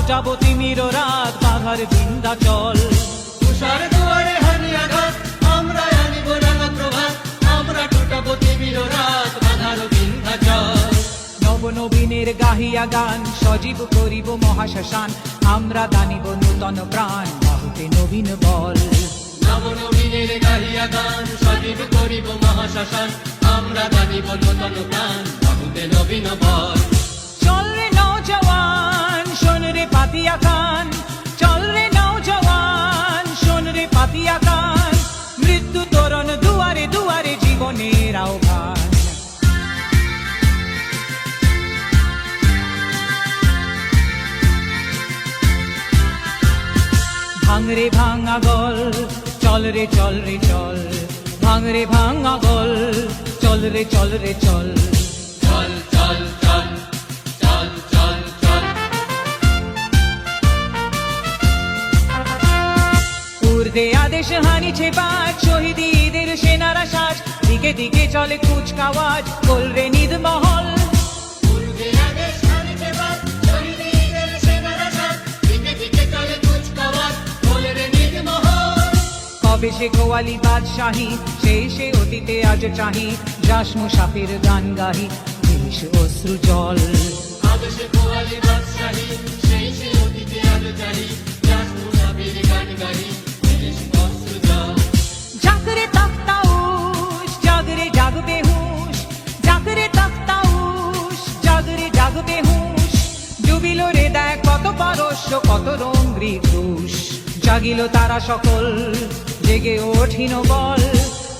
টুটাবো তিমির রাত বাঘার বিন্ধ্যাচল। তুষার দুয়ারে হানি আঘাত, আমরা আনিব রাঙা প্রভাত, আমরা টুটাবো তিমির রাত বাঘার বিন্ধ্যাচল। নবনবীনের গাহিয়া গান সজীব করিব মহাশ্মশান, আমরা দানিব নূতন প্রাণ বাহুতে নবীন বল। নবনবীনের গাহিয়া গান সজীব করিব মহাশ্মশান, আমরা দানিব নূতন প্রাণ বাহুতে নবীন বল। চল রে নওজওয়ান শোন রে পাতিয়া কান, চল রে নওজওয়ান শোন রে পাতিয়া কান, মৃত্যু তোরণ দুয়ারে দুয়ারে জীবনের আহ্বান। ভাঙরে ভাঙা গল, চল রে চল রে চল, ভাঙরে ভাঙা গল, চল রে চল রে চল। চল চল চল চল চল চল। পূর্বে আদেশ হানিছে বাজ, শহীদদের সেনারা সাজ, দিকে দিকে চলে কুচকাওয়াজ, বল রে নিদ মহল। পূর্বে আদেশ হানিছে বাজ, শহীদদের সেনারা সাজ, দিকে দিকে চলে কুচকাওয়াজ, বল রে নিদ মহল। কবে সে গোয়ালি বাদশাহী, সেই সে অতীতে আজ চাহি, যাস মুসাফির গান গাহি দেশ অশ্রু জল। আদেশে গোয়ালি বাদশাহী, সেই সে অতীতে আজ চাহি, যাস মুসাফির গান গাহি দেশ অশ্রু জল। জাগরে তক্তাউশ জাগরে জাগবে হুঁশ, জাগরে তক্তাউশ জাগরে জাগবে হুঁশ, ডুবিল রে দেখ কত পারস্য কত রঙ্গি দোষ। জাগিল তারা সকল জেগে ওঠিন বল,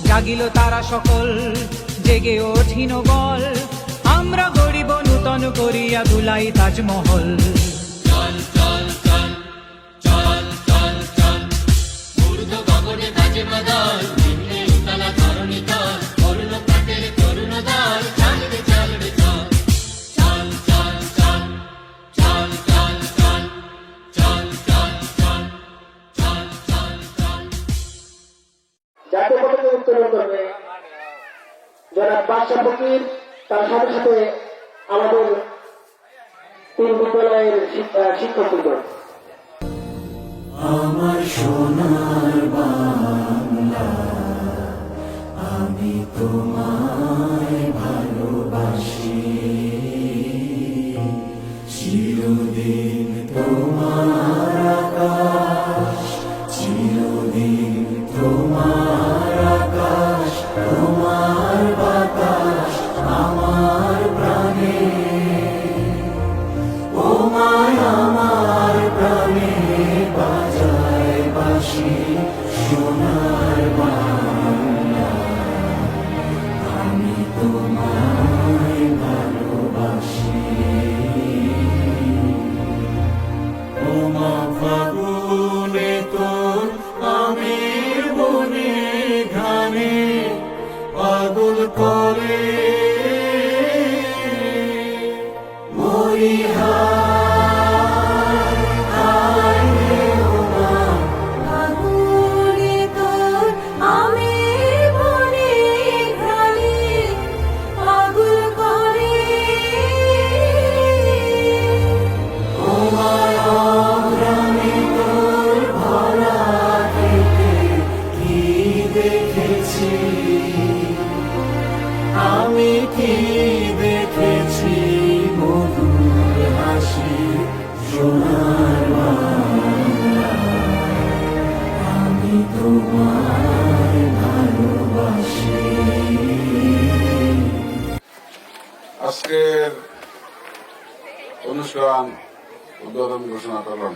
জাগিল তারা সকল জেগে ওঠিন বল, আমরা গরিব নূতন করিয়া দুলাই তাজমহল। চল চল চল চল চল চল। ঊর্ধ্ব গগনে বাজে মাদল, নিম্নে উতলা ধরণী তল, অরুণ প্রাতের তরুণ দল, চল রে চল রে চল। চল চল চল চল চল চল চল চল চল চল চল চল। জাতীয় পতাকা উত্তোলন করবে জনাব বাদশা ফকির, তার সাথে সাথে আমাদের তিন বিদ্যালয়ের শিক্ষকবৃন্দ। আমার সোনার বাংলা, আমি তোমায় ভালোবাসি, চিরদিন তোমার আকাশ, চিরদিন তোমার আকাশ, তোমার বাতাস আমার প্রাণে, ও মায় আমার প্রাণে বাজায় বাঁশি সোনার বাংলা, আমি তোমায় ভালোবাসি। ও মা ফাগুনে তোর আমের বনে ঘানে পাগল করে মরি হায় হায় রে ও মা। ফাগুনে তোর আমের বনে ঘ্রাণে পাগল করে, ও মা অগ্রামে তোর ভরা খেতে কি দেখেছি, আমি কি দেখেছি মধুর হাসি সোনার বাংলা, আমি তোমায় ভালোবাসি। আজকের অনুষ্ঠান উদ্বোধন ঘোষণা করলাম।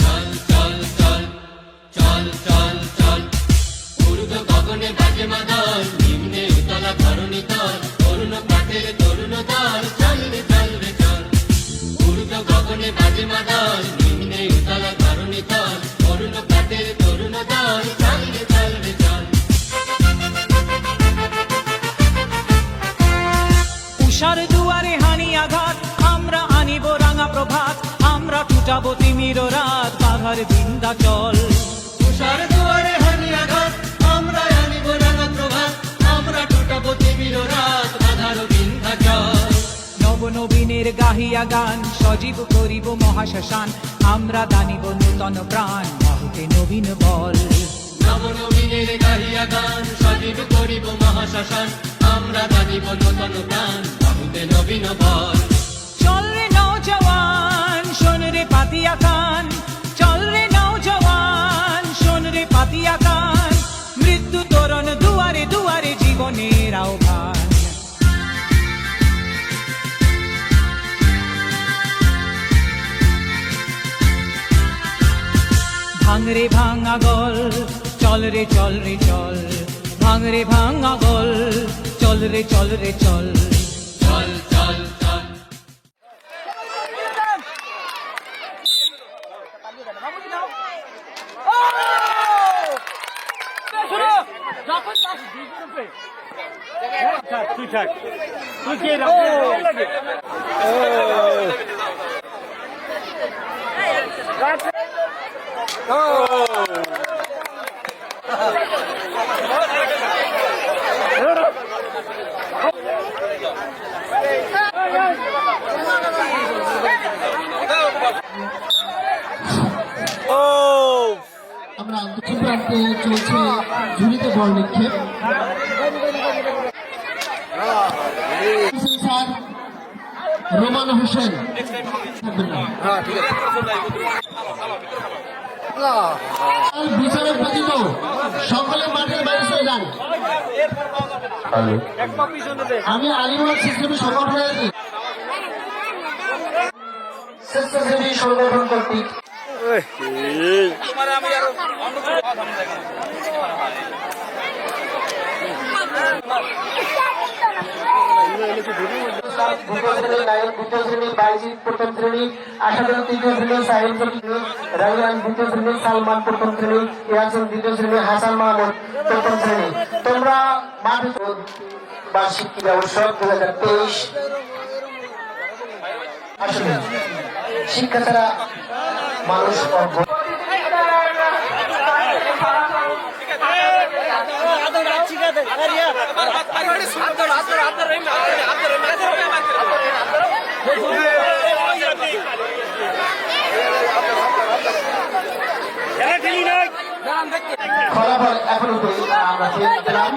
চল চল চল চল চল চল। ঊর্ধ্ব গগনে বাজে মাদল, নিম্নে উতলা ধরণী তল, অরুণ প্রাতের তরুণ দল, চল রে চল রে চল। ঊর্ধ্ব গগনে বাজে মাদল, নিম্নে উতলা ধরণী তল, অরুণ প্রাতের তরুণ দল, চল রে চল রে চল। উষার দুয়ারে হানিয়া টুটাবো তিমির রাত বাধার বিন্ধ্যাচল। তুষার দুয়ারে হানি আঘাত, আমরা আনিব রাঙা প্রভাত, আমরা টুটাবো তিমির রাত বাধার বিন্ধ্যাচল। নবনবীনের গাহিয়া গান সজীব করিব মহাশ্মশান, আমরা দানিব নূতন প্রাণ বাহুতে নবীন বল। নবনবীনের গাহিয়া গান সজীব করিব মহাশ্মশান, আমরা দানিব নূতন প্রাণ বাহুতে নবীন বল। চল রে নওজওয়ান শোন রে পাতিয়া কান, চল রে নওজওয়ান শোন রে পাতিয়া কান, মৃত্যু তোরণ দুয়ারে দুয়ারে জীবনের আহ্বান। ভাঙরে ভাঙা গল, চল রে চল রে চল, ভাঙরে ভাঙা গল, চল রে চল রে চল। চল চল চল আমরা দক্ষিণ প্রান্তে চলছে ঝুড়িতে বল নিক্ষেপ। স্যার রোমান হোসেন বিচারক ব্যতীত সকলে মাঠের বাইরে চলে যান। আমি আলিমুল সিস্টেমে সংগঠন আছি, স্বেচ্ছাসেবী সংগঠন কর্তৃক দ্বিতীয় শ্রেণী, নাইম দ্বিতীয় শ্রেণী, বাইজিৎ প্রথম শ্রেণী, আশাদুল তৃতীয় শ্রেণী, সাহিল তৃতীয়, রাইহান দ্বিতীয় শ্রেণী, সালমান প্রথম শ্রেণী, ইয়াসিন দ্বিতীয় শ্রেণী, হাসান মাহমুদ প্রথম শ্রেণী। তোমরা মাঠে বার্ষিক ক্রীড়া উৎসব 2023 আসলে শিক্ষা ছাড়া মানুষ অজ্ঞ। ফলাফল এখন আমরা পেলাম।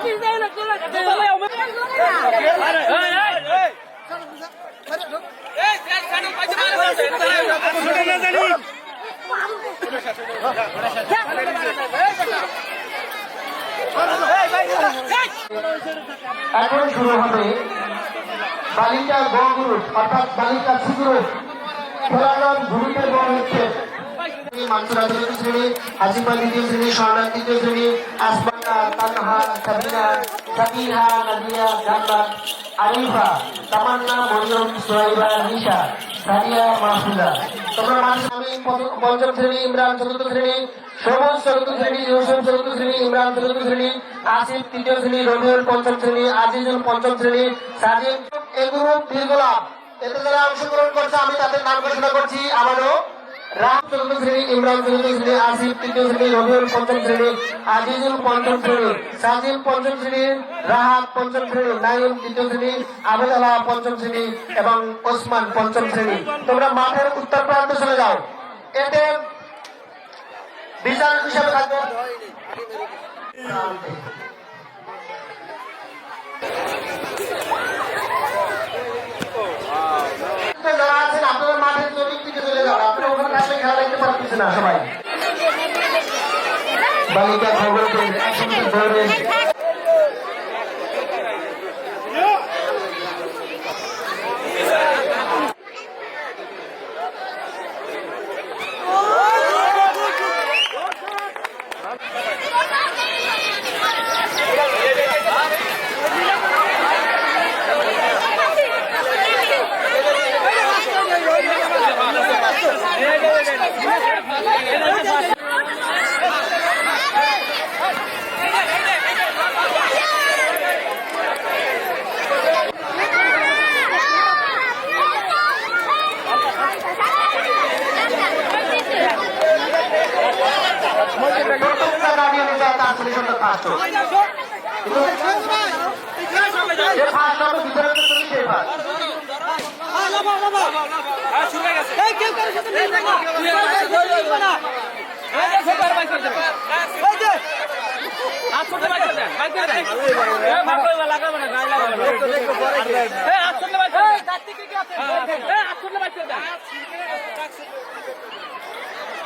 এখন শুরু হবে বালিকা গ গ্রুপ অর্থাৎ বালিকা সি গ্রুপ খেলাধুলার ভূমিকার বল হচ্ছে মানসুরা তৃতীয় শ্রেণী, হাসিমা দ্বিতীয় শ্রেণী, স্বর্ণা তৃতীয় শ্রেণী, আসমানা, তানহা, সাবিনা, সাবিহা, নাদিয়া, জান্নাত, আরিফা, তামান্না, মরিয়ম, সোহাইবা, নিশা, সাদিয়া, মাহফুজা। তোমরা মানুষ আমি পঞ্চম শ্রেণী, ইমরান চতুর্থ শ্রেণী, সবুজ চতুর্থ শ্রেণী, ইউসুফ চতুর্থ শ্রেণী, ইমরান চতুর্থ শ্রেণী, আসিফ তৃতীয় শ্রেণী, রবিউল পঞ্চম শ্রেণী, আজিজুল পঞ্চম শ্রেণী, সাজিদ এগুলো দীর্ঘলাভ। এতে যারা অংশগ্রহণ করছে আমি তাদের নাম ঘোষণা করছি আমারও। রাম চতুর্থ শ্রেণী, ইমরান চতুর্থ শ্রেণী, আসিফ তৃতীয় শ্রেণী, রবিউল পঞ্চম শ্রেণী, আজিজুল পঞ্চম শ্রেণী, সাজিদ পঞ্চম শ্রেণী, রাহাত পঞ্চম শ্রেণী, নাইম দ্বিতীয় শ্রেণী, আবুদালা পঞ্চম শ্রেণী এবং ওসমান পঞ্চম শ্রেণী। তোমরা মাঠের উত্তর প্রান্তে চলে যাও। এতে বিচারক হিসাবে থাকবে যারা আছেন আপনারা মাঠের চতুর্দিকে চলে যান। আপনারা ওখানে থাকলে খেলা দেখতে পারতেছে না সবাই। বালিকা খবর একসঙ্গে দৌড়ে গার্ডিয়ানে যায় তার ছেলে সন্তান ফার্স্ট হোক। যে ফার্স্ট হবে ভিতরে সেই ফার্স্ট।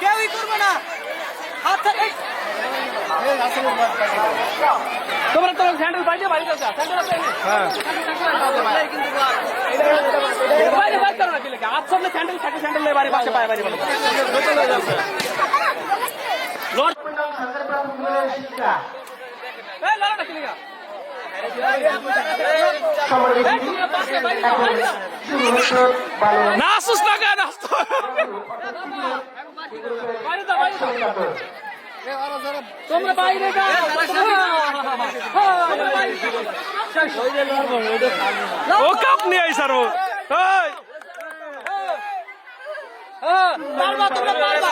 কেউই করবে না তোমরা তো স্যান্ডেল বাইরে বাইরে যাও স্যান্ডেল আছে বাইরে বাইরে করো না দিলে আজ সামনে স্যান্ডেল থাকে স্যান্ডেল এর বাইরে পাশে পায় বাইরে বলো লর্ড সরকারি প্রাথমিক বিদ্যালয়ের শিক্ষা এই লড়াটা কি লাগা না সুস্থ না না বাইরে দাও বাইরে দাও তোমরা বাইরে যাও ও কাপ নিয়ে আই স্যার ও পারবা তোমরা পারবা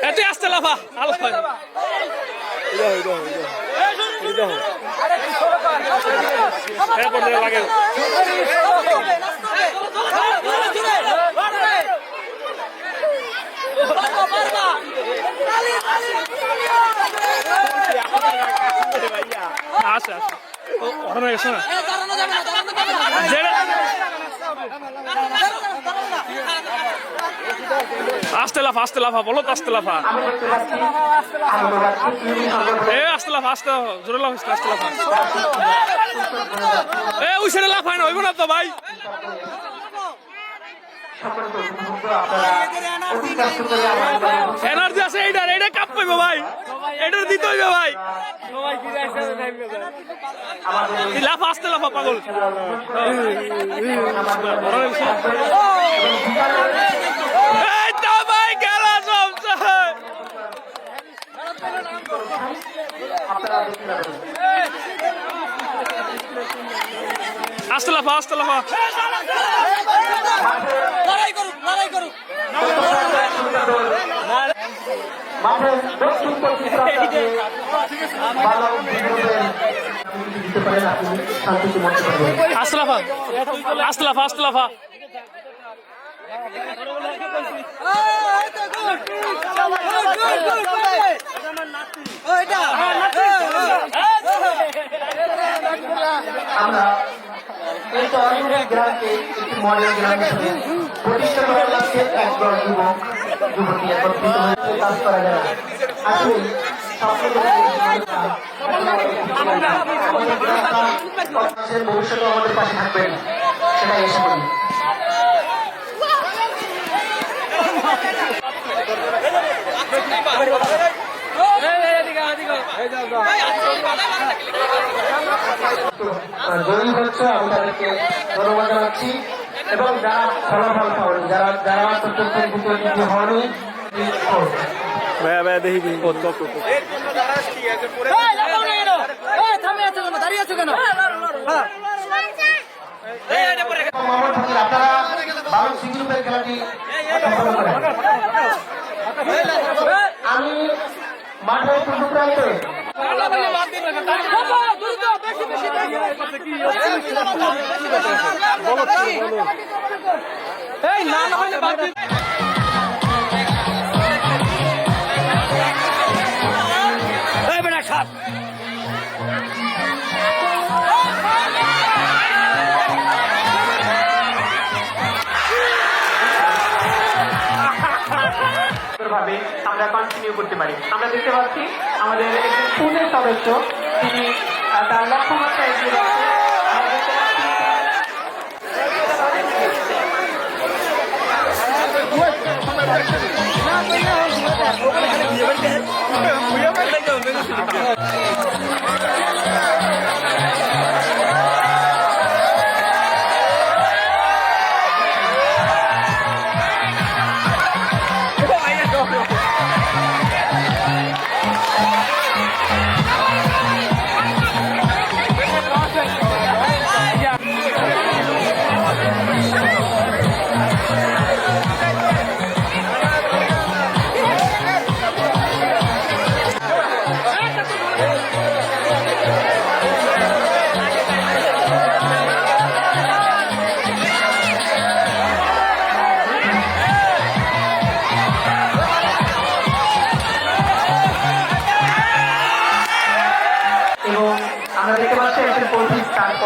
এতে আসতে লাফা আল্লাহ লাগে আচ্ছা ওখানে এসো না আস্তে লাফা বলো তো আস্তে লাফা এ আস্তে লাফা আস্তে জোরে লাফা আস্তে লাফা এ ওই সাইডে লাফায় না হইব না তো ভাই এনার্জি আছে এইটার এটা কাপ পাইবো ভাই এটার দিতে হইবে ভাই লাফা আস্তে লাফা পাগল এই তো ভাই খেলা চলছে আস্তে লাফা আস্তে লাফা লড়াই করুক আসলাফা আসলাফা আসলাফা আমরা এই তরুণের গ্রামকে একটি মডেল গ্রাম হিসেবে প্রতিষ্ঠা করার লক্ষ্যে একদল যুবক যুবতী একত্রিত হয়েছে কাজ করা যায় আসলে ভবিষ্যতে আমাদের পাশে থাকবেন সেটাই আশা করি। জয়ী হচ্ছে আমি তাদেরকে ধন্যবাদ জানাচ্ছি এবং যারা ফলাফল পাবেন যারা যারা প্রত্যেক দ্বিতীয় হয়নি আপনারা বারো সি গ্রুপের খেলাটি আমি মাঠের প্রান্তে এই না হলে বাদ দিন এই বেটা খাপ ভাবে আমরা কন্টিনিউ করতে পারি। আমরা দেখতে পাচ্ছি আমাদের একজন পুনের সদস্য তিনি তার লক্ষ্যমাত্রা এগিয়ে যাচ্ছে। আমরা দেখতে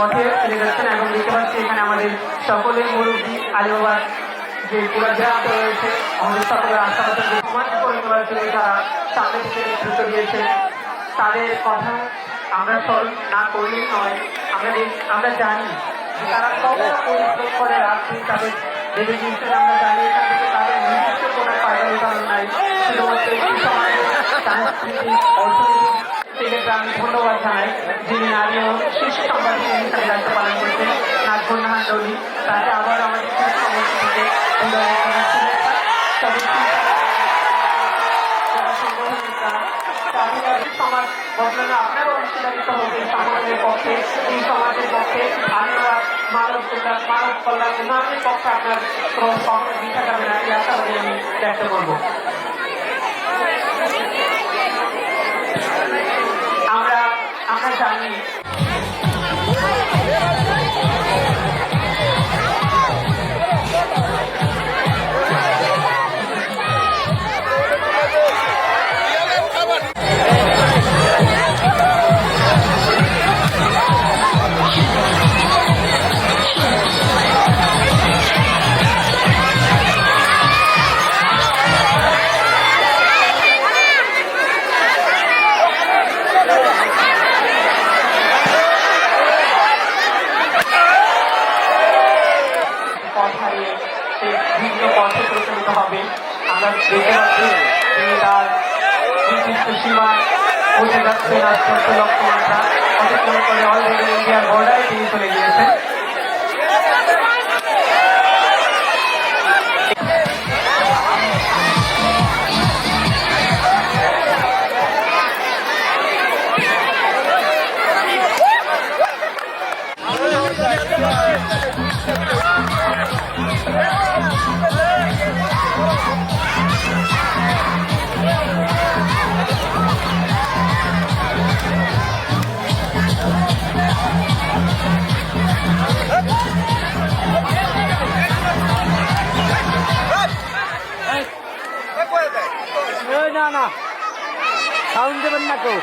পথে ফিরে যাচ্ছেন এবং দেখতে পাচ্ছি এখানে আমাদের সকলের মুরব্বী আলিবাবার যে পুরো গ্রাম রয়েছে আমাদের সকলের আশাবাদের সমাজ করে তোলার জন্য যারা সামনে থেকে নেতৃত্ব দিয়েছেন তাদের কথা আমরা স্মরণ না করলেই নয়। আমরা জানি যে তারা কত পরিশ্রম করে রাখছে তাদের ডেডিকেশন আমরা জানি। এখান থেকে তাদের নির্দিষ্ট কোনো ফায়দা উদাহরণ নাই, শুধুমাত্র একটি সমাজের সাংস্কৃতিক অর্থনৈতিক থেকে আমি ধন্যবাদ জানাই যিনি নারী ও শিশু সংবাদিক হিসেবে দায়িত্ব পালন করেছেন নাজবুন্নাহার ডলি। তাকে আবার আমাদের সমস্ত থেকে সমাজ বদলানো আপনারও অংশীদারিত্ব হবে এই সংগঠনের পক্ষে, এই সমাজের পক্ষে আপনারা মানব কল্যাণ উন্নয়নের পক্ষে আপনার কোনো সহযোগ দিতে যাবে না এই আশাবাদী আমি ব্যক্ত করবো। আমরা জানি ভিন্ন পথে প্রচলিত হবে। আমরা দেখতে পাচ্ছি তিনি তার নির্দিষ্ট সীমায় পৌঁছে যাচ্ছেন আস্তে আস্তে লক্ষ্যমাত্রা অতিক্রম করে অলরেডি ইন্ডিয়ার বর্ডারে তিনি চলে গিয়েছেন। না সাউন্ড দেবেন না কেউ।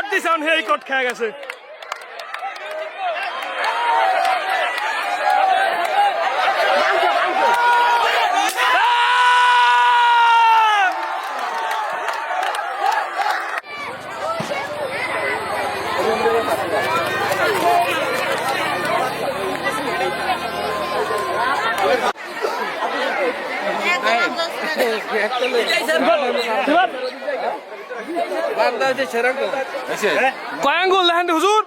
কট দিছে হে কট খেয়ে গেছে কয় আঙ্গুল দেখেন হুজুর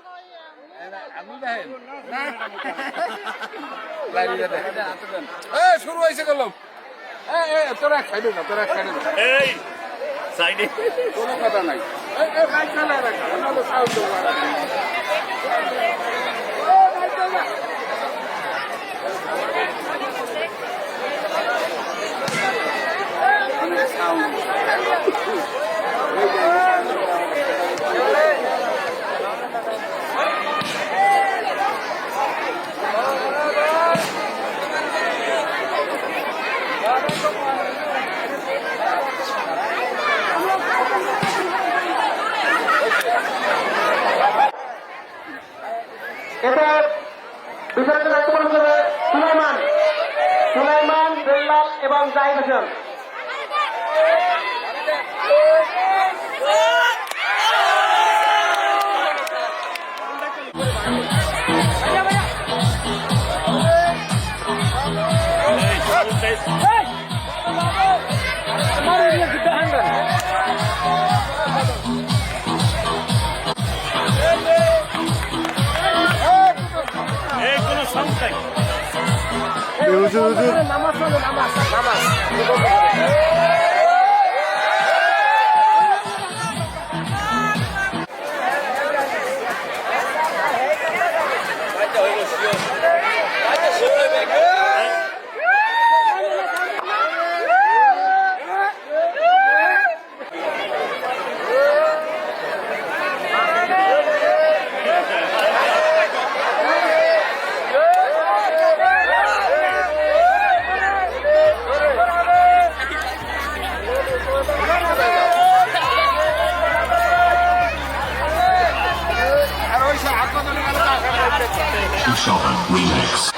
শুরু হয়েছে গেলাম তোরা খাইবে না তোরা খাইবে না এই সাইডে কোনো কথা নাই বাইক চালা রাখা আমাদের সাউন্ড এতে বিচারকের দায়িত্ব পালন করবে সুলাইমান বেল্লাল এবং জাহিদ হোসেন। Remix.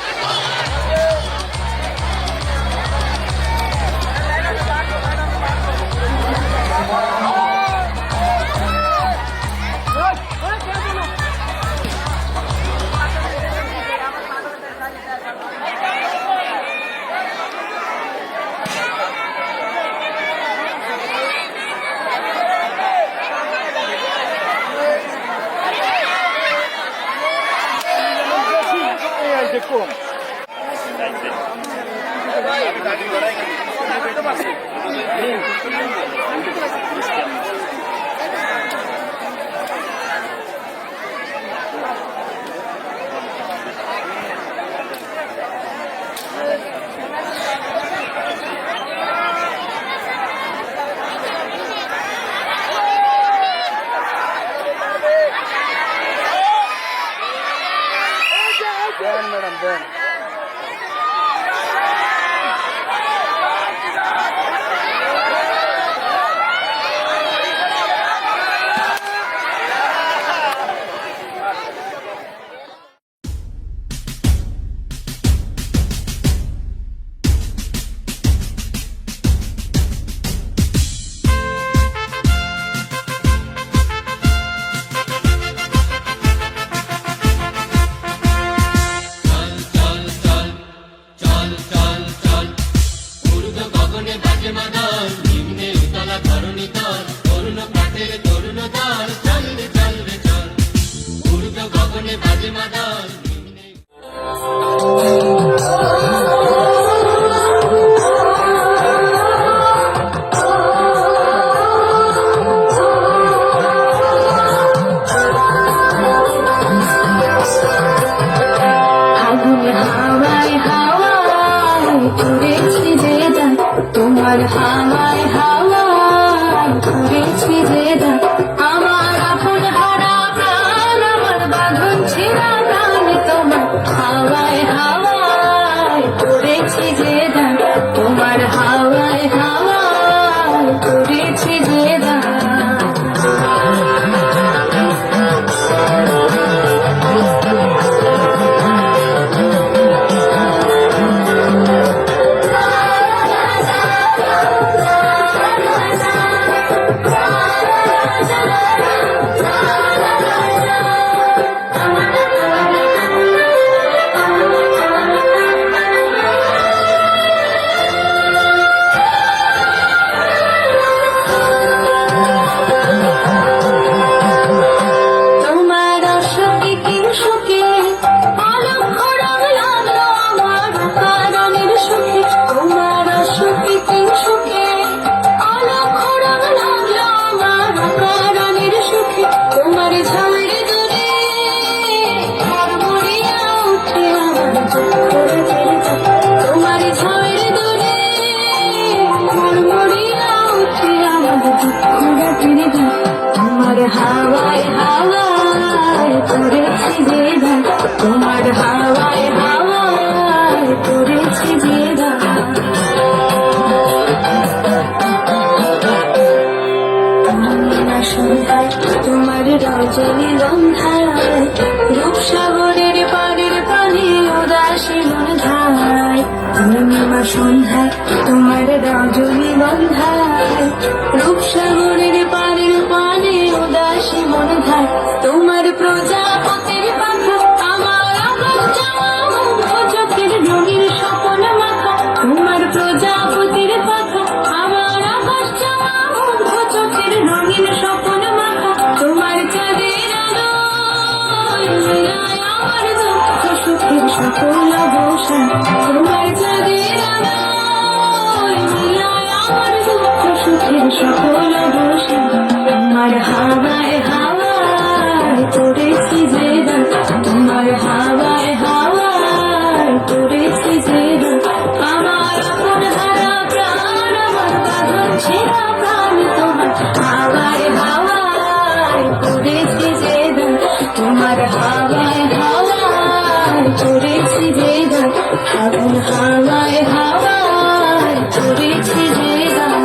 তোমার হাওয়ায় হাওয়ায় ঘুরেছি যে দাগ আমার আপন হারা প্রাণ আমার বাঁধন ছিঁড়া প্রাণ তোমার হাওয়ায় হাওয়ায় ঘুরেছি যে দাগ তোমার হাওয়ায় হাওয়ায় ঘুরেছি যে দাগ পূর্ণিমা সন্ধ্যায় তোমার রজনীগন্ধায় রূপসাগরের পারের পানে উদাসী মন ধায় তোমার প্রজাপতির পাখা আমার আকাশ চাওয়া চোখের রঙিন স্বপ্ন মাখা তোমার প্রজাপতির পাখা আমার আকাশ চাওয়া চোখের রঙিন স্বপ্ন মাখা তোমার চাঁদের আলোয় মিলায় আমার দুঃখ সুখের সকল অবসান তোমার চাঁদের আলোয় মিলায় আমার দুঃখ সুখের সকল অবসান তোমার হাওয়ায় হাওয়ায় করেছি যে দান তোমার হাওয়ায় হাওয়ায় করেছি যে দান আমার আপন হারা প্রাণ আমার বাঁধন ছেঁড়া প্রাণ তোমার হাওয়ায় হাওয়ায় করেছি যে দান তোমার হাওয়ায় হাওয়ায় করেছি যে দান আপন হাওয়ায় হাওয়ায় করেছি যে দান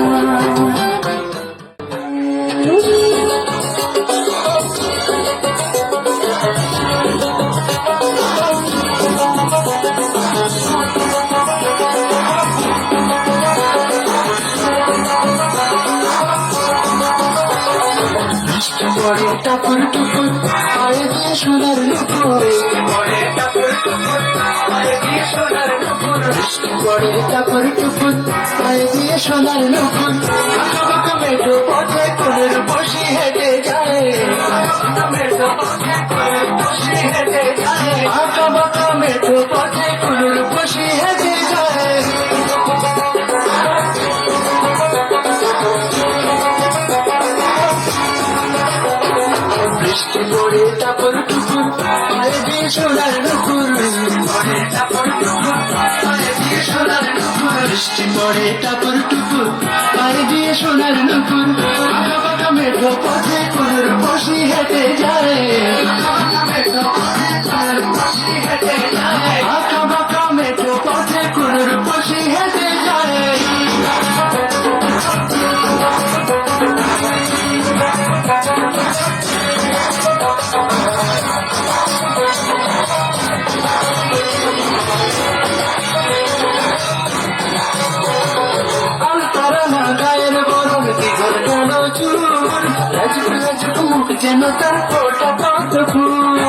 পরে টাপুর টুপুর পায়ে দিয়ে সোনার নুপুর পরে টাপুর টুপুর পায়ে দিয়ে সোনার নুপুর পরে টাপুর টুপুর পায়ে দিয়ে সোনার নুপুর আঁকা মেঠো পথে কোলের বসি হেঁটে যায় মেঠো পথে কোলের বসি হেঁটে যায় আঁকা বাঁকা মেঠো পথে কোলের বসি হেঁটে যায় বৃষ্টি পড়ে টাপুর টুপুর পায়ে দিয়ে সোনার নুপুর পড়ে টাপুর টুপুর পায়ে দিয়ে সোনার নুপুর বৃষ্টি পড়ে টাপুর টুপুর পায়ে দিয়ে সোনার নুপুর আঁকা বাঁকা মেঠো পথে কোলের বসি হেঁটে যায় আঁকা বাঁকা মেঠো পথে কোলের বসি হেঁটে যায় গায়ের বরণ দিঘর কালো চুল রাজুক রাজুক মুখ যেন তার ফোটা পদ্ম ফুল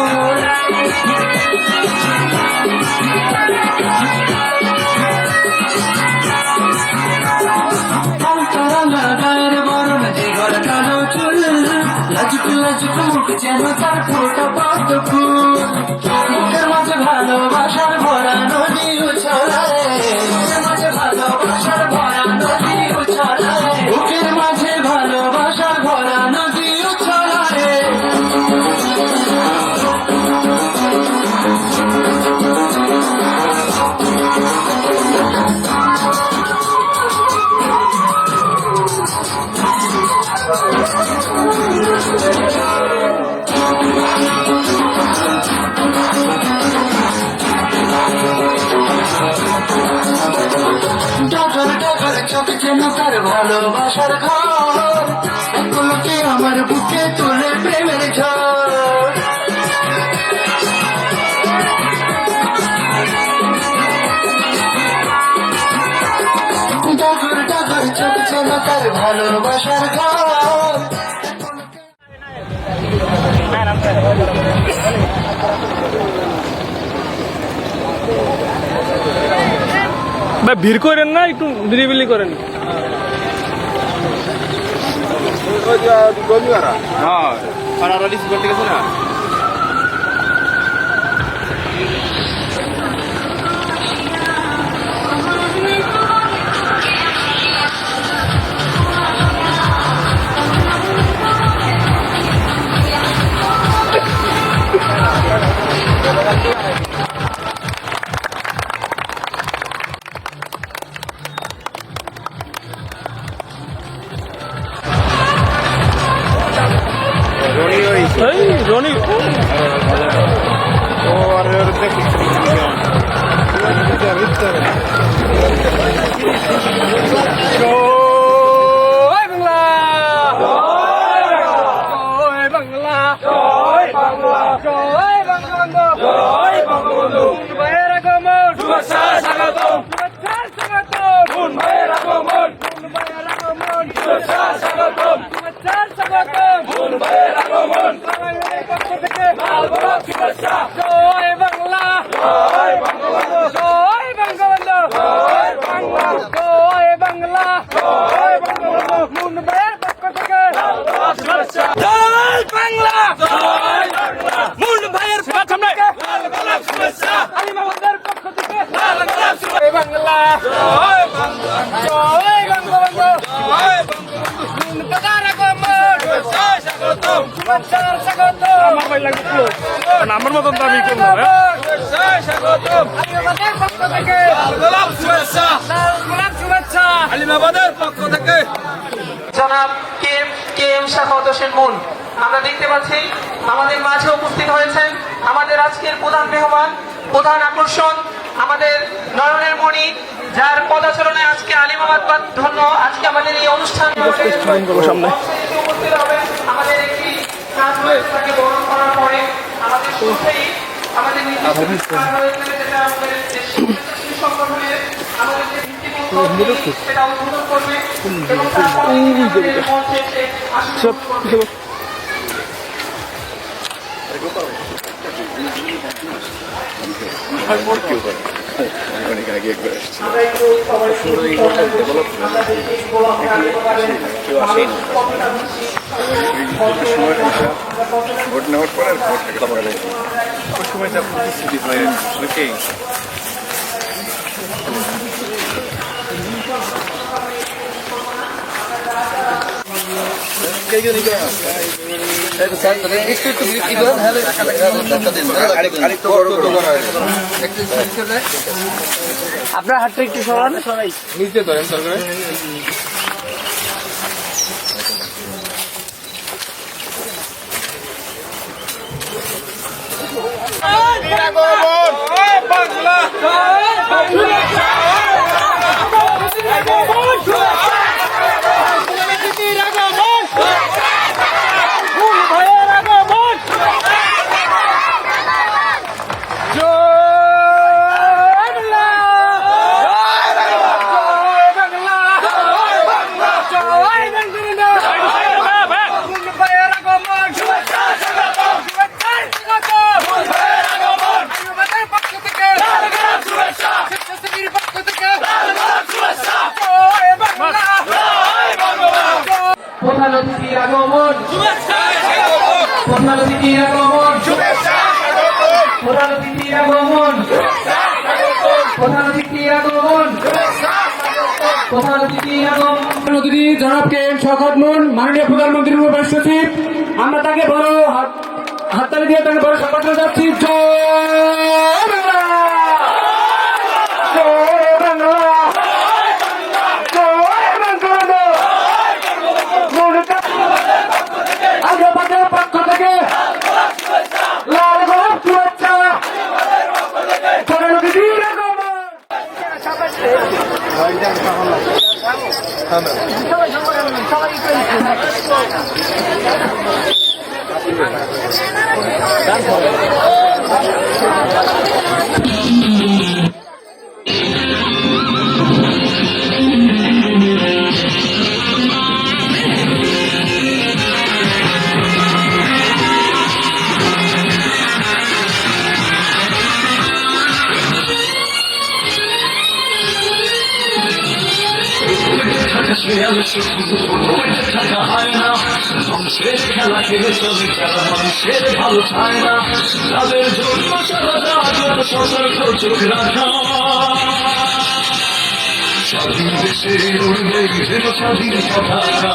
গায়ের বরণ দিঘর কালো চুল রাজুক রাজুক মুখ যেন তার ফোটা পদ্ম ফুল মুখের মাঝে ভালোবাসার ভরা নদী উছলায় মুখের মাঝে ভালোবাসার ভরা নদী উছলায় বুকের মাঝে ভালোবাসার ভরা নদী উছলায় ডাকার ডাকার চোখ যেন তার ভালোবাসার ঘর এগুলোকে আমার বুকে তুলে প্রেমের ঝড় ডাকার ডাকার চোখ যেন তার ভালোবাসার ঘর ভাই ভিড় করেন না, একটু নিরিবিলি করেন। হ্যাঁ পাড়ারা রিসিভ করতে গেছে না রনি বাংলা জয় বাংলা জয় বঙ্গবন্ধু জয় বঙ্গবন্ধু প্রধান আগমন স্বাগতম স্বাগতম আমার ভাই লাগবে আমার মতন দাবি করবো স্বাগতম আলিমাবাদের পক্ষ থেকে গোলাপ শুভেচ্ছা গোলাপ শুভেচ্ছা আলিমাবাদের পক্ষ থেকে জনাব কে এম শাখাওয়াত হোসেন মুন আমরা দেখতে পাচ্ছি আমাদের মাঝে উপস্থিত হয়েছেন আমাদের আজকের প্রধান মেহমান প্রধান আকর্ষণ আমাদের নয়নের মণি যার পদাচরণে আজকে আলিমাবাদ ধন্য আজকে আমাদের এই অনুষ্ঠান উপস্থিত হবে আমাদের একটি তাকে বরণ করার পরে আমাদের শুরুতেই আমাদের নির্দিষ্ট রয়েছে যেটা আমাদের সংগঠনের আমাদের যে ভিত্তিমূলক সেটা উদ্বোধন করবে এবং তারপরে আমাদের মঞ্চে এসে আসন করবে। আমরা একটু সবাই ভোট নেওয়ার পরে ভোট সময়টা প্রতিশ্রুতি হয় অনেকেই আপনার হাতটা একটু সরান সবাই নিচে ধরেন সরকারে প্রধান অতিথির আগমন প্রধান অতিথির আগমন প্রধান অতিথির আগমন প্রধান অতিথির আগমন প্রধান অতিথির আগমন অতিথি জনাব কে এম শাখাওয়াত মুন মাননীয় প্রধানমন্ত্রীর উপদেশ সচিব আমরা তাকে বড় হাততালি দিয়ে তাকে বড় স্বাগত জানাচ্ছি জয় বাংলা জয় বাংলা আলিমাবাদের পক্ষ থেকে লাল গোলাপ শুভেচ্ছা প্রধান অতিথির আগমন শেষ খেলা খেলে চলে যারা মানুষের ভালো চায় না তাদের জন্য সারা রাত সতর্ক চোখ রাখা স্বাধীন দেশে উড়বে যেন স্বাধীন পতাকা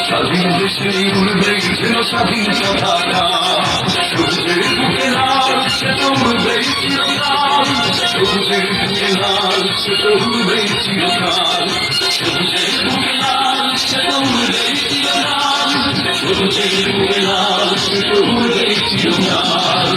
স্বাধীন দেশে উড়বে যেন স্বাধীন পতাকা সবুজের বুকে লাল সে তো উড়বেই চিরকাল সবুজের বুকে লাল সে তো উড়বেই চিরকাল সবুজের বুকে লাল সে তো উড়বেই চিরকাল সবুজের বুকে লাল সে তো উড়বেই চিরকাল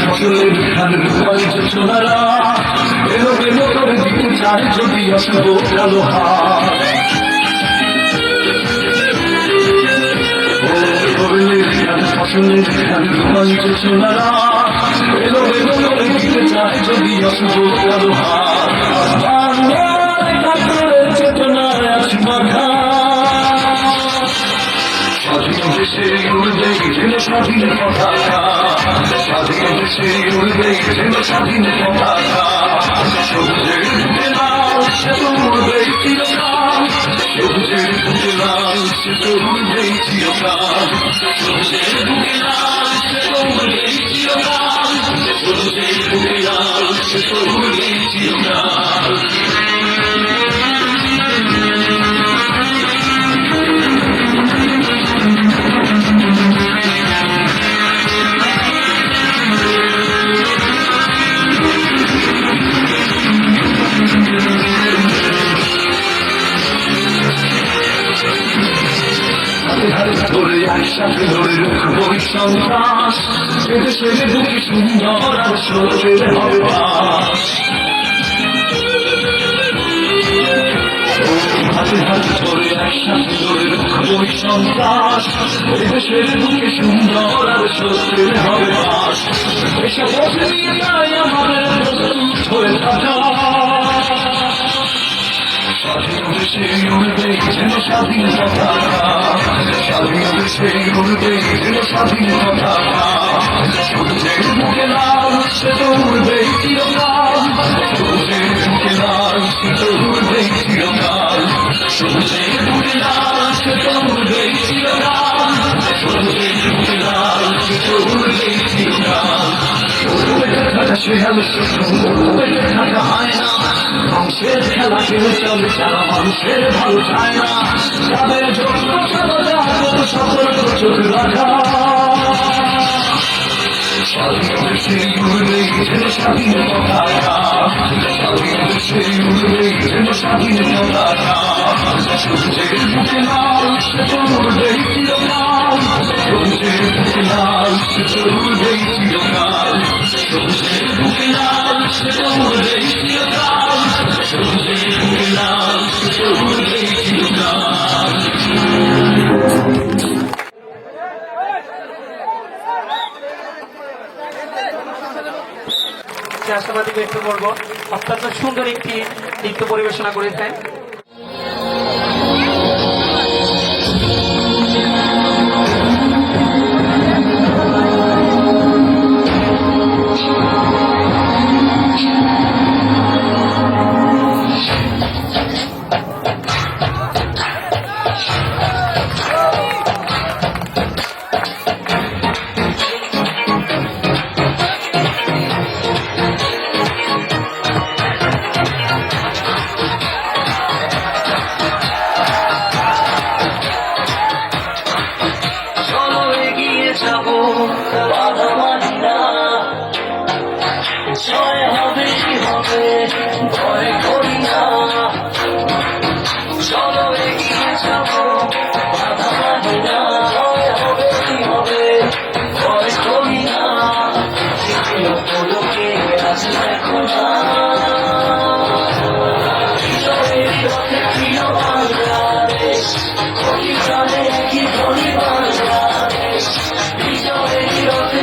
ফসলের ধানের রূপাই যোজনারা এলো এলো করে দিতে চায় যদি অশুভ কালো হাত ফসলের ধানের রূপাই যোজনারা এলো এলো করে দিতে চায় যদি অশুভ কালো হাত চেতনায় আছি মাথা স্বাধীন দেশে উড়বে যেন স্বাধীন পতাকা স্বাধীন দেশে উড়বে যেন স্বাধীন পতাকা সবুজের বুকে লাল সে তো উড়বেই চিরকাল সবুজের বুকে লাল সে তো উড়বেই চিরকাল সবুজের বুকে লাল সে তো উড়বেই চিরকাল সবুজের বুকে লাল সে তো উড়বেই চিরকাল ধরে একসাথে ধরে রুখবই সন্ত্রাস এদেশের বুকে সুন্দর আর সত্যের হবে বাস হাতে হাতে ধরে একসাথে ধরে রুখবই সন্ত্রাস এদেশের বুকে সুন্দর আর সত্যের হবে বাস এসব বসে নিয়ে যায় আমাদের প্রস্তুত হয়ে থাকা স্বাধীন দেশে উড়বে যেন স্বাধীন পতাকা স্বাধীন দেশে উড়বে যেন স্বাধীন পতাকা সবুজের বুকে লাল সে তো উড়বেই চিরকাল সবুজের বুকে লাল সে তো উড়বেই চিরকাল সবুজের বুকে লাল সে তো উড়বেই চিরকাল সবুজের বুকে লাল সে তো উড়বেই চিরকাল সে হলো থাকা হয় না মানুষের খেলা কেউ চলে যারা মানুষের ভালো চায় না তাদের জন্য সকল চোখ রাখা স্বাধীন দেশে উড়বে যেন স্বাধীন পতাকা স্বাধীন দেশে উড়বে যেন স্বাধীন পতাকা সবুজের বুকে লাল সে তো উড়বেই চিরকাল সবুজের বুকে লাল সে তো উড়বেই চিরকাল সবুজের বুকে লাল সে তো উড়বেই চিরকাল সবুজের বুকে লাল সে তো উড়বেই চিরকাল আশাবাদীকে একটু বলবো অত্যন্ত সুন্দর একটি নৃত্য পরিবেশনা করেছেন জয় হবে হবে ভয় করি না চলো এগিয়ে যাবো বাধা মানি না জয় হবে হবে ভয় করি না তৃতীয় পদকে আজ দেখো না বিজয়ের রথে প্রিয় বাংলাদেশ কবি জানে কি ধরি বাংলাদেশ বিজয়ের রথে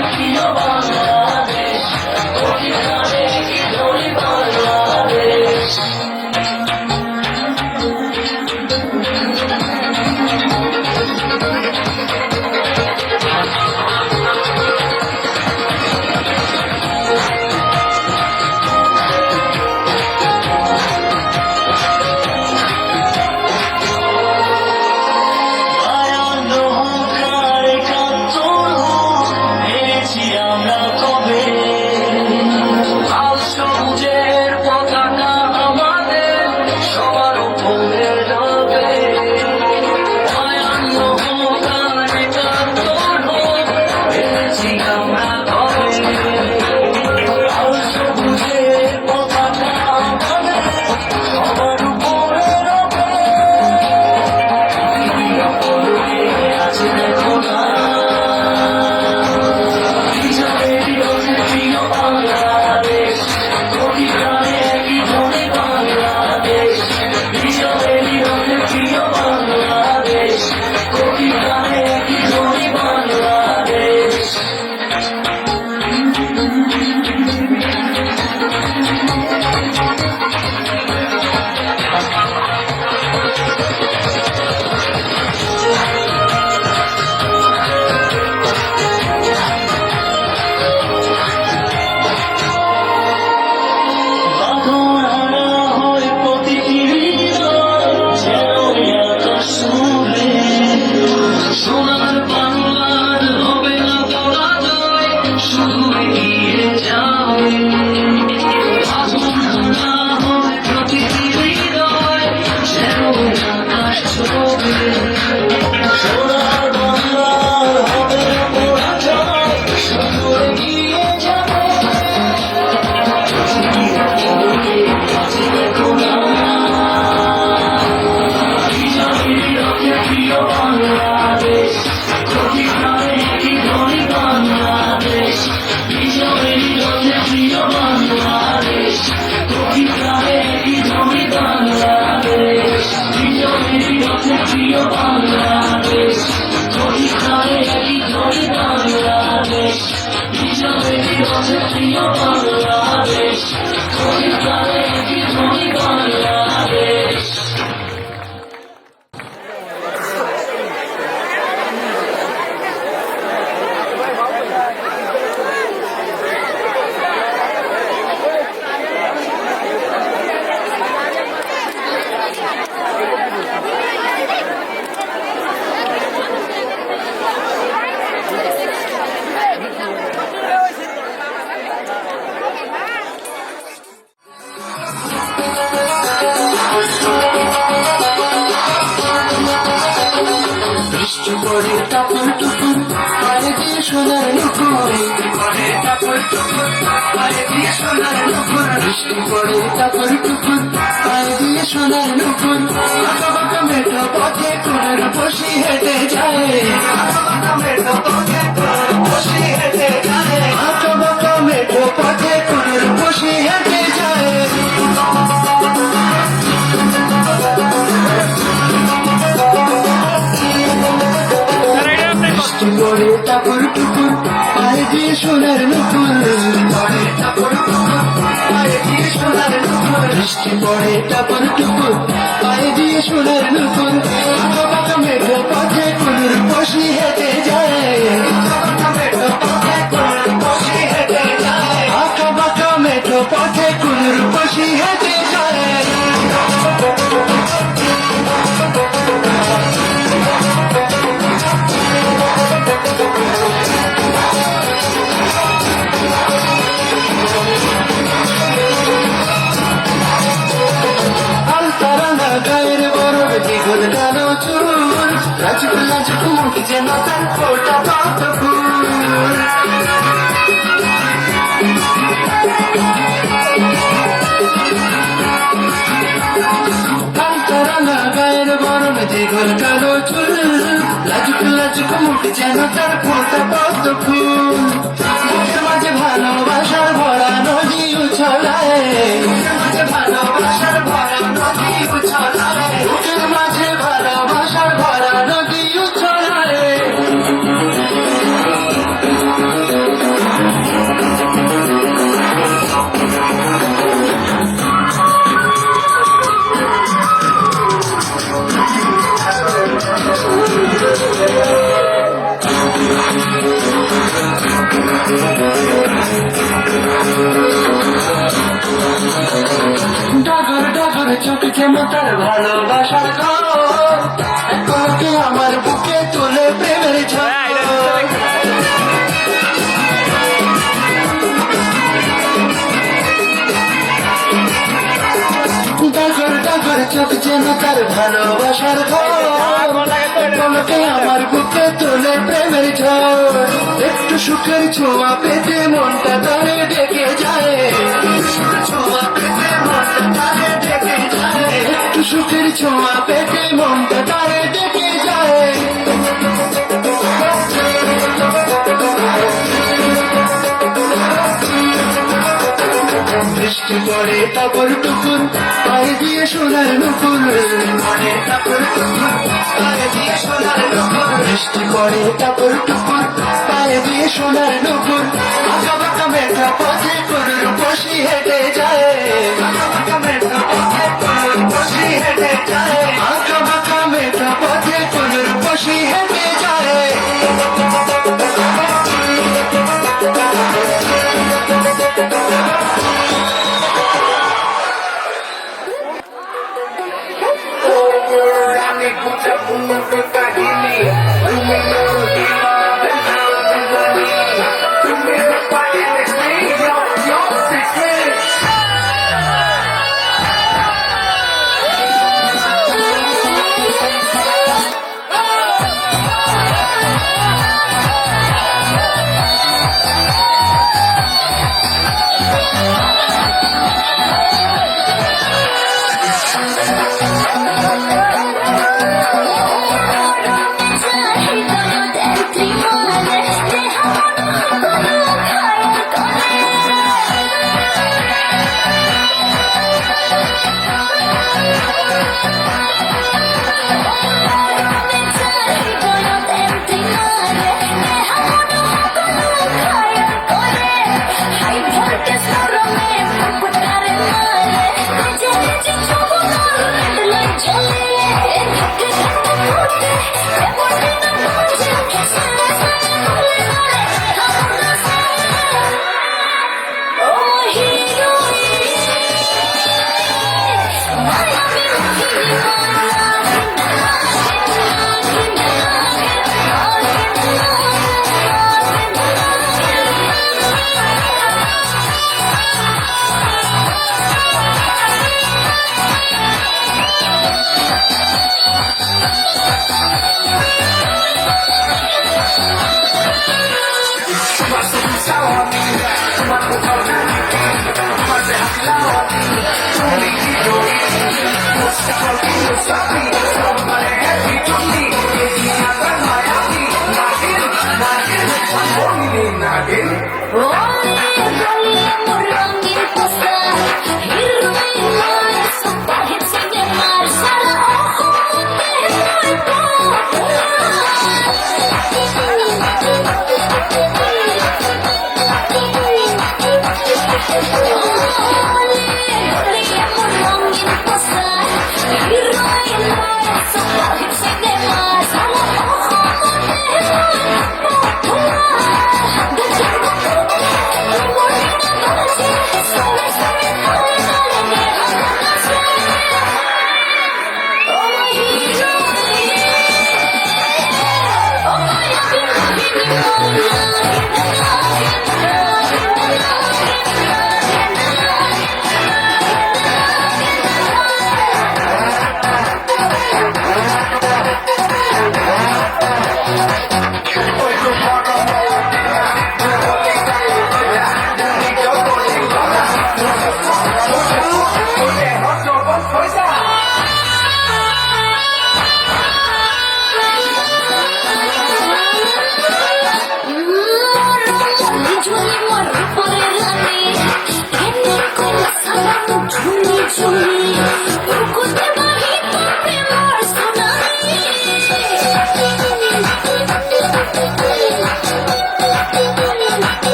আছে প্রিয় বাংলাদেশ, অধিকারে জীবনী বাংলাদেশ। বৃষ্টি পড়ে টাপুর টুপুর, পায়ে দিয়ে সোনার নুপুর। বৃষ্টি পড়ে টাপুর টুপুর, পায়ে দিয়ে সোনার নুপুর। বৃষ্টি পড়ে টাপুর টুপুর, পায়ে দিয়ে সোনার নুপুর। আঁকা বাঁকা মেঠো পথে কোলের বসি হেঁটে যায়, আঁকা বাঁকা মেঠো পথে কোলের বসি হেঁটে যায়, আঁকা বাঁকা মেঠো পথে কোলের বসি হেঁটে যায়। বৃষ্টি পড়ে টাপুর টুপুর, পায়ে দিয়ে সোনার নুপুর। পড়ে টাপুর টুপুর, পায়ে দিয়ে সোনার নুপুর। বৃষ্টি পড়ে টাপুর টুপুর, পায়ে দিয়ে সোনার নুপুর। আঁকা বাঁকা মেঠো পথে কোলের বসি হেঁটে যায়, আঁকা বাঁকা মেঠো পথে কোলের বসি হেঁটে যায়, আঁকা বাঁকা মেঠো পথে কোলের বসি হেঁটে যায়। আলতারানা গায়ের বরফ, দ্বিগুণ কালো চুল, লাজুক লাজুক মুখ যেন তার ফোটা পদ্ম ফুল। আলতারানা গায়ের বরফ, দ্বিগুণ কালো চুল, লাজুক লাজুক মুখ যেন তার ফোটা পদ্ম ফুল। বুকের মাঝে ভালোবাসার ভরা নদী উছলায়, বুকের মাঝে ভালোবাসার ভরা নদী উছলায়, বুকের মাঝে ভালোবাসার ভরা নদী উছলায়। ডাগর ডাগর চোখ যেন তার ভালোবাসার ঘর, একলকে আমার বুকে তুলে প্রেমের ঝড়। ডাগর ডাগর চোখ যেন তার ভালোবাসার ঘর, একলকে আমার বুকে তুলে প্রেমের ঝড়। একটু সুখের ছোঁয়া পেতে মনটা তারে ডেকে যায়, ছোঁয়া পেতে মনটা তারে ডেকে যায়, একটু সুখের ছোঁয়া পেতে মনটা তারে ডেকে যায়। বৃষ্টি পড়ে টাপুর টুপুর, পায়ে দিয়ে সোনার নুপুর। পড়ে টাপুর টুপুর, পায়ে দিয়ে সোনার নুপুর। বৃষ্টি পড়ে টাপুর টুপুর, পায়ে দিয়ে সোনার নুপুর। আঁকা বাঁকা মেঠো পথে কোলের বসি হেঁটে যায়, আঁকা বাঁকা মেঠো পথে কোলের বসি হেঁটে যায়, আঁকা বাঁকা মেঠো পথে কোলের বসি হেঁটে যায়। আমি বুঝে বুঝতে পারিনি, তুমি তুমি নাগিন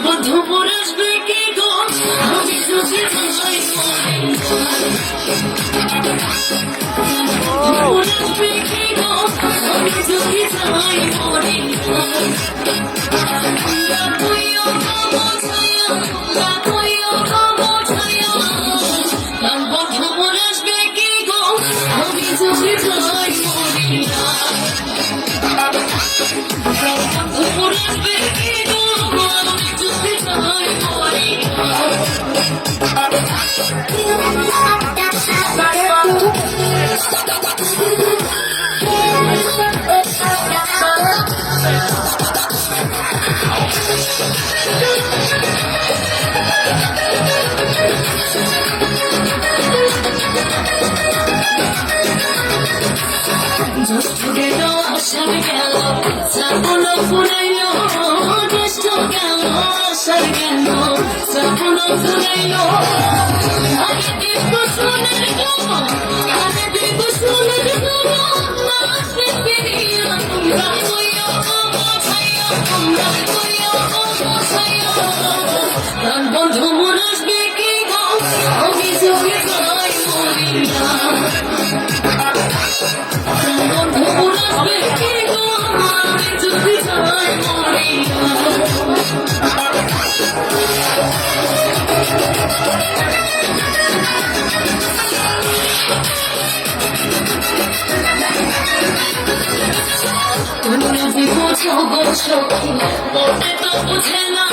বন্ধু মন আসবে কি গো আমি চোখে যাই মরি না বন্ধু মন আসবে কি গো আমি চোখে যাই মরি না তোমরা যে বোঝো গো সখী বলতে তো বুঝে না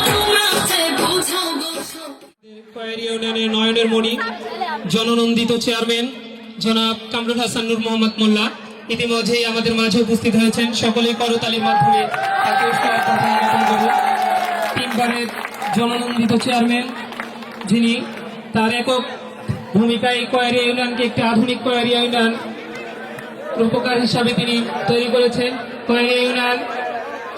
তোমরা যে বোঝো গো খয়েরি ইউনিয়নের নয়নের মণি জননন্দিত চেয়ারম্যান জনাব কামরুল হাসান নূর মোহাম্মদ মোল্লা ইতিমধ্যেই আমাদের মাঝে উপস্থিত হয়েছেন। সকলেই করতালির মাধ্যমে তাকে স্বাগত করব। তিনবারের জননন্দিত চেয়ারম্যান যিনি তার একক ভূমিকায় খয়েরি ইউনিয়নকে একটি আধুনিক খয়েরি ইউনিয়ন রূপকার হিসাবে তিনি তৈরি করেছেন। খয়েরি ইউনিয়ন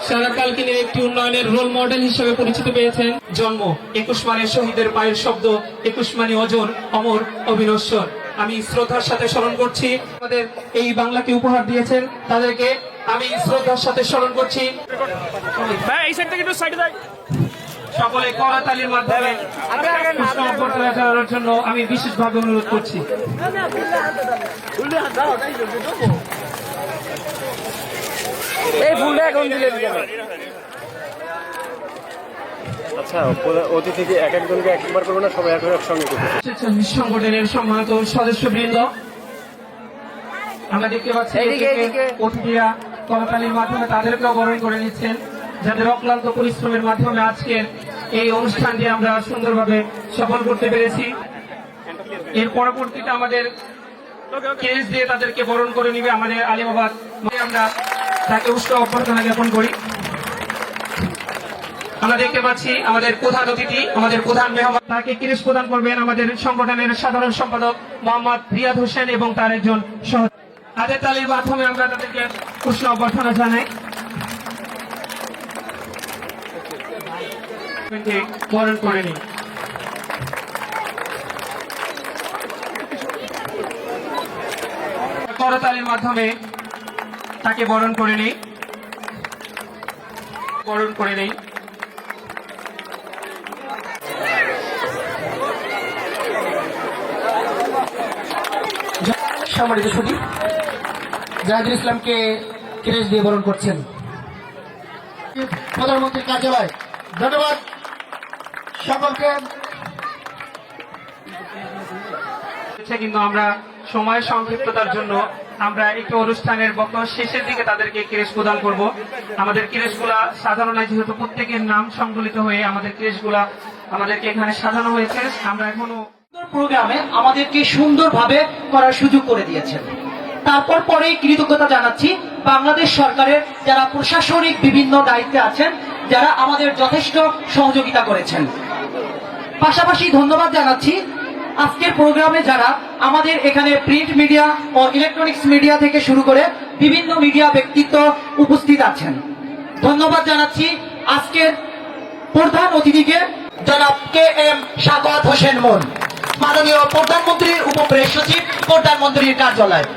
সারাকালকিনের একটি উন্নয়নের রোল মডেল হিসেবে পরিচিত পেয়েছেন। জন্ম 21 মানের শহীদের পায়ের শব্দ 21 মানে অজর অমর অবিনশ্বর। আমি শ্রদ্ধার সাথে স্মরণ করছি আমাদের এই বাংলাকে উপহার দিয়েছেন তাদেরকে। আমি শ্রদ্ধার সাথে স্মরণ করছি। ভাই এই সাইড থেকে একটু সাইডে যাই। সকলে করতালির মাধ্যমে পুষ্প অভ্যর্থনা জানানোর জন্য আমি বিশেষভাবে অনুরোধ করছি। এই ফুলটা এখন দিলে আচ্ছা অতিথিকে এক একজনকে একবার করবো না, সবাই একসঙ্গে করবো। সংগঠনের সম্মানিত সদস্যবৃন্দ, আমরা দেখতে পাচ্ছি অতিথিরা করতালির মাধ্যমে তাদেরকেও বরণ করে নিচ্ছেন, যাদের অক্লান্ত পরিশ্রমের মাধ্যমে আজকের এই অনুষ্ঠানটি আমরা সুন্দরভাবে সফল করতে পেরেছি। এর পরবর্তীতে আমাদের কেস দিয়ে তাদেরকে বরণ করে নিবে আমাদের আলিমাবাদ। আমরা তাকে উষ্ণ অভ্যর্থনা জ্ঞাপন করি। আমরা দেখতে পাচ্ছি আমাদের প্রধান অতিথি, আমাদের প্রধান মেহমান, তাকে ক্রেশ প্রদান করবেন আমাদের সংগঠনের সাধারণ সম্পাদক মোহাম্মদ রিয়াদ হোসেন এবং তার একজন সহযোগী। হাতের তালির মাধ্যমে আমরা তাদেরকে উষ্ণ অভ্যর্থনা জানাই। বরণ করে নিই। করতালির মাধ্যমে তাকে বরণ করে নিই, বরণ করে নিই। সম্মানিত সচিব জাহিদুল ইসলামকে ক্রেশ দিয়ে বরণ করছেন প্রধানমন্ত্রীর কার্যালয়। ধন্যবাদ সকলকে। কিন্তু আমরা সময় সংক্ষিপ্ততার জন্য আমরা একটু অনুষ্ঠানের বক্তব্য শেষের দিকে তাদেরকে ক্রেশ প্রদান করব। আমাদের ক্রেশগুলা সাজানো নাই, যেহেতু প্রত্যেকের নাম সংকলিত হয়ে আমাদের ক্রেশগুলা আমাদেরকে এখানে সাজানো হয়েছে। আমরা এখনো প্রোগ্রামে আমাদেরকে সুন্দরভাবে করার সুযোগ করে দিয়েছেন। তারপর পরেই কৃতজ্ঞতা জানাচ্ছি বাংলাদেশ সরকারের যারা প্রশাসনিক বিভিন্ন দায়িত্বে আছেন, যারা আমাদের যথেষ্ট সহযোগিতা করেছেন। পাশাপাশি ধন্যবাদ জানাচ্ছি আজকের প্রোগ্রামে যারা আমাদের এখানে প্রিন্ট মিডিয়া ও ইলেকট্রনিক্স মিডিয়া থেকে শুরু করে বিভিন্ন মিডিয়া ব্যক্তিত্ব উপস্থিত আছেন। ধন্যবাদ জানাচ্ছি আজকের প্রধান অতিথিকে জনাব KM সাখাওয়াত হোসেন মন, মাননীয় প্রধানমন্ত্রীর উপপ্রেস সচিব, প্রধানমন্ত্রীর কার্যালয়।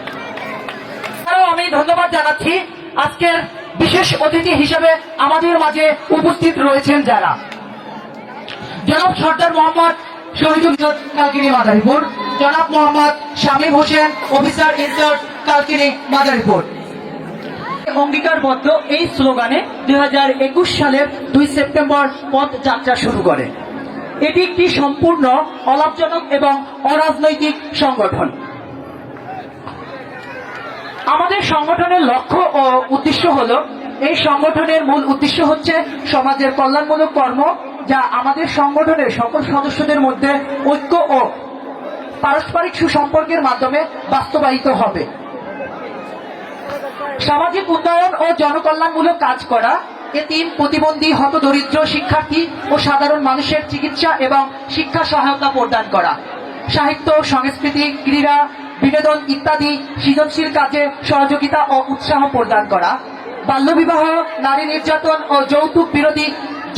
আমি ধন্যবাদ জানাচ্ছি আজকের বিশেষ অতিথি হিসেবে আমাদের মাঝে উপস্থিত রয়েছেন যারা জনাব সর্দার মোহাম্মদ শহীদুল কালকিনি মাদারীপুর, জনাব মোহাম্মদ শামীম হোসেন অফিসার ইনচার্জ কালকিনি মাদারীপুর। অঙ্গীকারবদ্ধ এই স্লোগানে 2021 সালের 2 সেপ্টেম্বর পথ যাত্রা শুরু করে। এটি একটি সম্পূর্ণ অলাভজনক এবং অরাজনৈতিক সংগঠন। আমাদের সংগঠনের লক্ষ্য ও উদ্দেশ্য হলো, এই সংগঠনের মূল উদ্দেশ্য হচ্ছে সমাজের কল্যাণমূলক কর্ম, যা আমাদের সংগঠনের সকল সদস্যদের মধ্যে ঐক্য ও পারস্পরিক সুসম্পর্কের মাধ্যমে বাস্তবায়িত হবে। সামাজিক উন্নয়ন ও জনকল্যাণমূলক কাজ করা, এতিম, প্রতিবন্ধী, হতদরিদ্র, শিক্ষার্থী ও সাধারণ মানুষের চিকিৎসা এবং শিক্ষা সহায়তা প্রদান করা, সাহিত্য, সংস্কৃতি, ক্রীড়া, বিনোদন ইত্যাদি সৃজনশীল কাজে সহযোগিতা ও উৎসাহ প্রদান করা, বাল্যবিবাহ, নারী নির্যাতন ও যৌতুক বিরোধী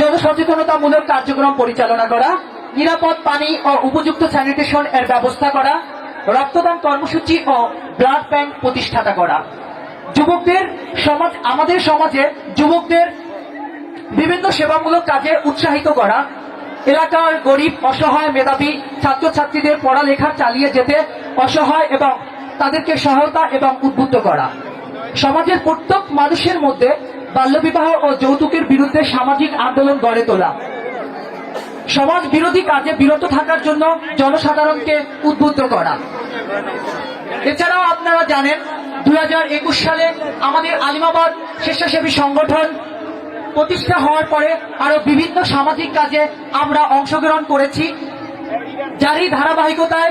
জনসচেতনতামূলক কার্যক্রম পরিচালনা করা, নিরাপদ পানি ও উপযুক্ত স্যানিটেশন এর ব্যবস্থা করা, রক্তদান কর্মসূচি ও ব্লাড ব্যাংক প্রতিষ্ঠাতা করা, যুবকদের আমাদের সমাজে যুবকদের বিভিন্ন সেবামূলক কাজে উৎসাহিত করা, এলাকার গরিব, অসহায়, মেধাবী ছাত্রছাত্রীদের পড়ালেখা চালিয়ে যেতে অসহায় এবং তাদেরকে সহায়তা এবং উদ্বুদ্ধ করা, সমাজের প্রত্যেক মানুষের মধ্যে বাল্যবিবাহ ও যৌতুকের বিরুদ্ধে সামাজিক আন্দোলন গড়ে তোলা, সমাজ বিরোধী কাজে বিরত থাকার জন্য জনসাধারণকে উদ্বুদ্ধ করা। এছাড়াও আপনারা জানেন 2021 সালে আমাদের আলিমাবাদ স্বেচ্ছাসেবী সংগঠন প্রতিষ্ঠা হওয়ার পরে আরো বিভিন্ন সামাজিক কাজে আমরা অংশগ্রহণ করেছি, যারই ধারাবাহিকতায়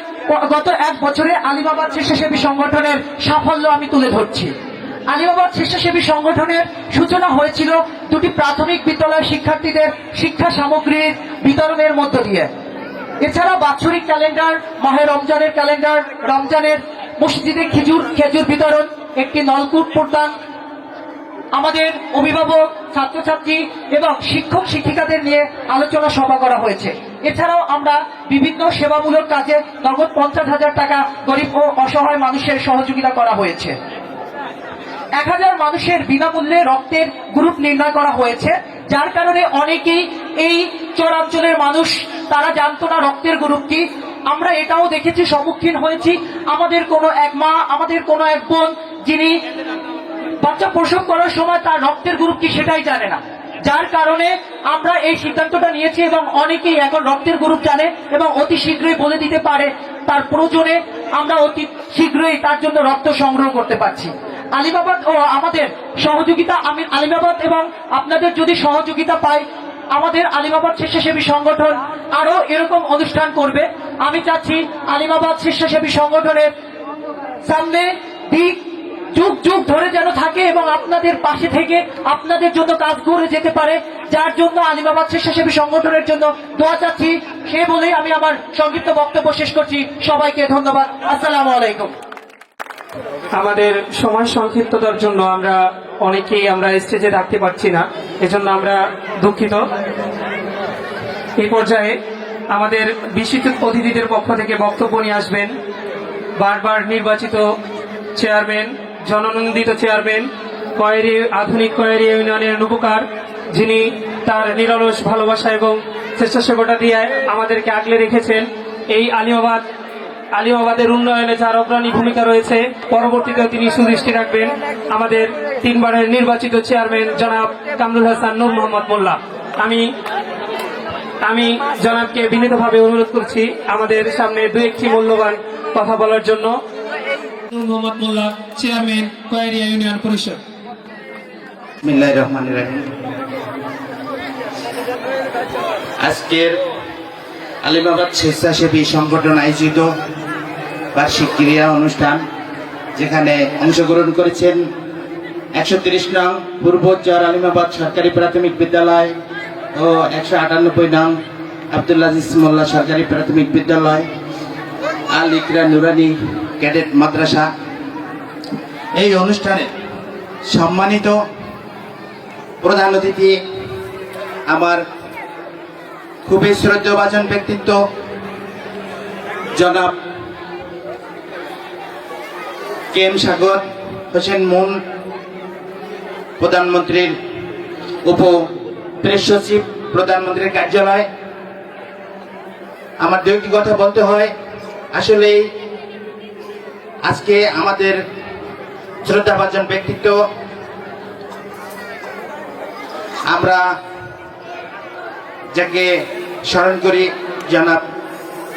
গত 1 বছরে আলিমাবাদ স্বেচ্ছাসেবী সংগঠনের সাফল্য আমি তুলে ধরছি। আলিমাবাদ স্বেচ্ছাসেবী সংগঠনের সূচনা হয়েছিল 2টি প্রাথমিক বিদ্যালয়ের শিক্ষার্থীদের শিক্ষা সামগ্রীর বিতরণের মধ্য দিয়ে। এছাড়া বাৎসরিক ক্যালেন্ডার, মাহে রমজানের ক্যালেন্ডার, রমজানের মসজিদে খেজুর বিতরণ, একটি নলকূপ প্রদান, আমাদের অভিভাবক, ছাত্রছাত্রী এবং শিক্ষক শিক্ষিকাদের নিয়ে আলোচনা সভা করা হয়েছে। এছাড়াও আমরা বিভিন্ন সেবামূলক কাজে নগদ 50,000 টাকা গরিব ও অসহায় মানুষের সহযোগিতা করা হয়েছে। 1000 মানুষের বিনামূল্যে রক্তের গ্রুপ নির্ণয় করা হয়েছে, যার কারণে অনেকেই এই চরাঞ্চলের মানুষ তারা জানতো না রক্তের গ্রুপ কি। আমরা এটাও দেখেছি, সম্মুখীন হয়েছি, আমাদের কোনো এক মা, আমাদের কোনো এক বোন যিনি বাচ্চা প্রসব করার সময় তার রক্তের গ্রুপ কি সেটাই জানে না, যার কারণে আমরা এই সিদ্ধান্তটা নিয়েছি এবং অনেকেই এখন রক্তের গ্রুপ জানে এবং অতি শীঘ্রই বলে দিতে পারে তার প্রয়োজনে আমরা অতি শীঘ্রই তার জন্য রক্ত সংগ্রহ করতে পারছি। আলিমাবাদ ও আমাদের সহযোগিতা, আমি আলিমাবাদ এবং আপনাদের যদি সহযোগিতা পাই, আমাদের আলিমাবাদ স্বেচ্ছাসেবী সংগঠন আরো এরকম অনুষ্ঠান করবে। আমি চাচ্ছি আলিমাবাদ স্বেচ্ছাসেবী সংগঠনের সামনে দিক যুগ যুগ ধরে যেন থাকে এবং আপনাদের পাশে থেকে আপনাদের জন্য কাজ করে যেতে পারে, যার জন্য আলিমাবাদ স্বেচ্ছাসেবী সংগঠনের জন্য দোয়া চাচ্ছি। সে বলেই আমি আমার সংক্ষিপ্ত বক্তব্য শেষ করছি। সবাইকে ধন্যবাদ। আসসালামু আলাইকুম। আমাদের সময় সংক্ষিপ্ততার জন্য আমরা অনেকেই আমরা স্টেজে থাকতে পারছি না, এজন্য আমরা দুঃখিত। এই পর্যায়ে আমাদের বিশিষ্ট অতিথিদের পক্ষ থেকে বক্তব্য নিয়ে আসবেন বারবার নির্বাচিত চেয়ারম্যান, জননন্দিত চেয়ারম্যান আধুনিক কয়েরি ইউনিয়নের নুপুকার, যিনি তার নিরলস ভালোবাসা এবং স্বেচ্ছাসেবতা দিয়ে আমাদেরকে আগলে রেখেছেন। এই আলিমাবাদের উন্নয়নে যার অগ্রণী ভূমিকা রয়েছে, পরবর্তীতেও তিনি সুদৃষ্টি রাখবেন। আমাদের 3 বারের নির্বাচিত চেয়ারম্যান জনাব কামরুল হাসান নূর মোহাম্মদ মোল্লা। আমি জনাবকে বিনীতভাবে অনুরোধ করছি আমাদের সামনে 2-1টি মূল্যবান কথা বলার জন্য। নূর মোহাম্মদ মোল্লা, চেয়ারম্যান কয়েরিয়া ইউনিয়ন পরিষদ। বিসমিল্লাহির রহমানির রহিম। আজকের আলিমাবাদ স্বেচ্ছাসেবী সংগঠন আয়োজিত বার্ষিক ক্রীড়া অনুষ্ঠান, যেখানে অংশগ্রহণ করেছেন 130 নং পূর্বোচ্চর আলিমাবাদ সরকারি প্রাথমিক বিদ্যালয় ও 198 নং আব্দুল আজিজ মোল্লা সরকারি প্রাথমিক বিদ্যালয়, আল ইকরা নুরানি ক্যাডেট মাদ্রাসা। এই অনুষ্ঠানে সম্মানিত প্রধান অতিথি আমার খুবই শ্রদ্ধেয়ভাজন ব্যক্তিত্ব জনাব কেএম সাগর হোসেন মুন, প্রধানমন্ত্রীর উপ প্রেস সচিব, প্রধানমন্ত্রীর কার্যালয়। আমার 2টি কথা বলতে হয়। আসলে আজকে আমাদের শ্রদ্ধাভাজন ব্যক্তিত্ব, আমরা যাকে স্মরণ করি জনাব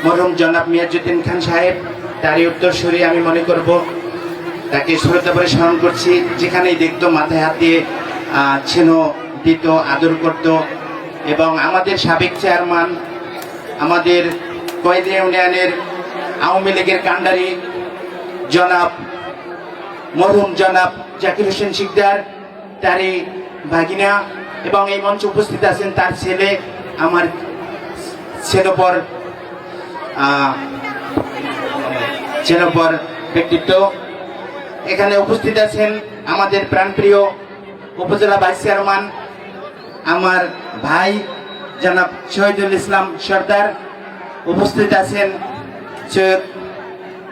মরহুম জনাব মিয়াজউদ্দিন খান সাহেব, তারই উত্তরসূরি আমি মনে করব, তাকে শ্রদ্ধা করে স্মরণ করছি। যেখানেই দেখতো মাথায় হাত দিয়ে ছেন দিত, আদর করত। এবং আমাদের সাবেক চেয়ারম্যান, আমাদের কয়েদি ইউনিয়নের আওয়ামী লীগের কান্ডারি জনাব মরহুম জনাব জাকির হোসেন শিকদার, তারই ভাগিনা, এবং এই মঞ্চে উপস্থিত আছেন তার ছেলে আমার ছেনপর ব্যক্তিত্ব। এখানে উপস্থিত আছেন আমাদের প্রাণপ্রিয় উপজেলা ভাইস চেয়ারম্যান আমার ভাই জনাব শহীদুল ইসলাম সর্দার। উপস্থিত আছেন সৈয়দ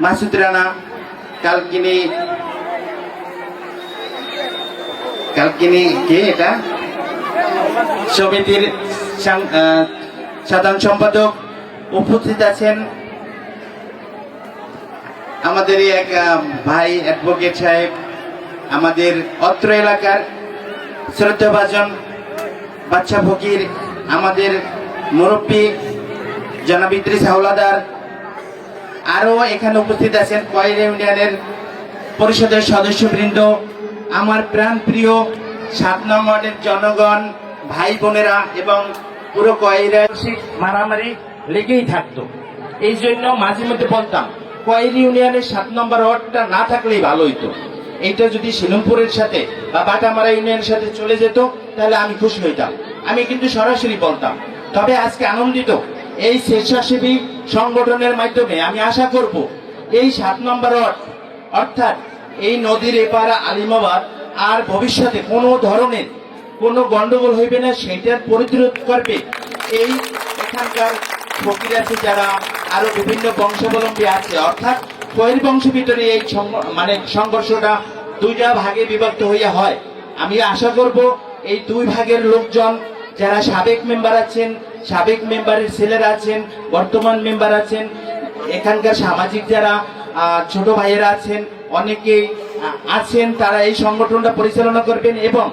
মাসুদ রানা কালকিনি কে এটা সমিতির সাধারণ সম্পাদক। উপস্থিত আছেন আমাদের এক ভাই অ্যাডভোকেট সাহেব, আমাদের অত্র এলাকার শ্রদ্ধাভাজন বাচ্চা ফকির, আমাদের মুরব্বী জনাব ইদ্রিস হাওলাদার। আরো এখানে উপস্থিত আছেন কয়েরি ইউনিয়নের পরিষদের সদস্যবৃন্দ, আমার প্রাণ প্রিয় 7 নং ওয়ার্ডের জনগণ, ভাই বোনেরা এবং পুরো কয়েরা। মারামারি লেগেই থাকতো, এই জন্য মাঝে মধ্যে বলতাম কয়েরি ইউনিয়নের 7 নম্বর ওয়ার্ডটা না থাকলেই ভালো হইতো। এইটা যদি শিলমপুরের সাথে বা বাটামারা ইউনিয়নের সাথে চলে যেত তাহলে আমি খুশি হইতাম, আমি কিন্তু সরাসরি বলতাম। তবে আজকে আনন্দিত, এই স্বেচ্ছাসেবী সংগঠনের মাধ্যমে আমি আশা করব এই 7 নম্বর ওয়ার্ড অর্থাৎ এই নদীর এপাড়া আলিমাবাদ আর ভবিষ্যতে কোনো ধরনের কোনো গন্ডগোল হইবে না, সেটার প্রতিরোধ করবে এই এখানকার ফকির আছে, যারা আরো বিভিন্ন বংশাবলম্বী আছে, অর্থাৎ কয়ের বংশ ভিতরে এই সংঘর্ষটা দুইটা ভাগে বিভক্ত হইয়া হয়। আমি আশা করব এই দুই ভাগের লোকজন যারা সাবেক মেম্বার আছেন, সাবেক মেম্বারের ছেলেরা আছেন, বর্তমান মেম্বার আছেন, এখানকার সামাজিক যারা ছোট ভাইয়েরা আছেন, অনেকেই আছেন, তারা এই সংগঠনটা পরিচালনা করবেন এবং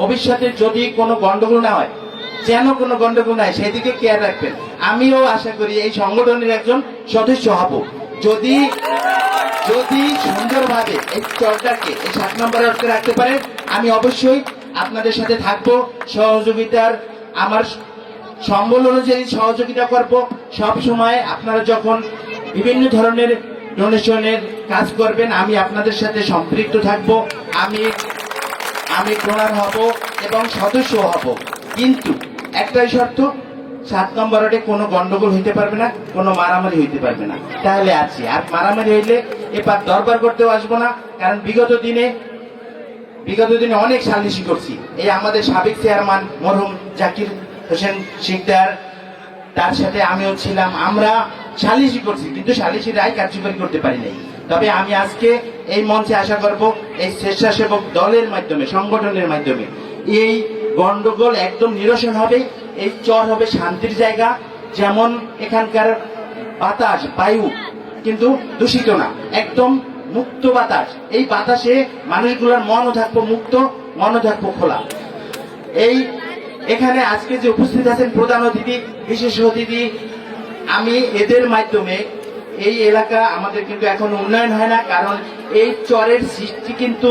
ভবিষ্যতে যদি কোনো গন্ডগোল না হয়, যেন কোনো গন্ডগোল না হয় সেদিকে কেয়ার রাখবেন। আমিও আশা করি এই সংগঠনের একজন সদস্য হব। যদি সুন্দরভাবে এই চরটাকে এই 7 নম্বর ওয়ার্ডকে রাখতে পারেন, আমি অবশ্যই আপনাদের সাথে থাকবো, সহযোগিতার আমার সম্বল অনুযায়ী সহযোগিতা করব। সব সময় আপনারা যখন বিভিন্ন ধরনের ডোনেশনের কাজ করবেন, আমি আপনাদের সাথে সম্পৃক্ত থাকব, আমি ডোনার হব এবং সদস্য হব। কিন্তু একটাই শর্ত, 7 নম্বর ওয়ার্ডে কোনো গন্ডগোল হইতে পারবে না, কোনো মারামারি হইতে পারবে না, তাহলে আছি। আর মারামারি হইলে এবার দরবার করতেও আসবো না, কারণ বিগত দিনে অনেক সালিশি করছি। এই আমাদের সাবেক চেয়ারম্যান মরহুম জাকির হোসেন শিকদার, তার সাথে আমিও ছিলাম, আমরা সালিশি করছি, কিন্তু সালিশি রায় কার্যকরী করতে পারি নাই। তবে আমি আজকে এই মঞ্চে আশা করব এই স্বেচ্ছাসেবক দলের মাধ্যমে, সংগঠনের মাধ্যমে এই গন্ডগোল একদম নিরসন হবে। এই চর হবে শান্তির জায়গা, যেমন এখানকার বাতাস, বায়ু কিন্তু দূষিত না, একদম মুক্ত বাতাস। এই বাতাসে মানুষগুলোর মনও থাকবো মুক্ত, মনও থাকবো খোলা। এখানে আজকে যে উপস্থিত আছেন প্রধান অতিথি, বিশেষ অতিথি, আমি এদের মাধ্যমে এই এলাকা আমাদের কিন্তু এখন উন্নয়ন হয় না, কারণ এই চরের সৃষ্টি কিন্তু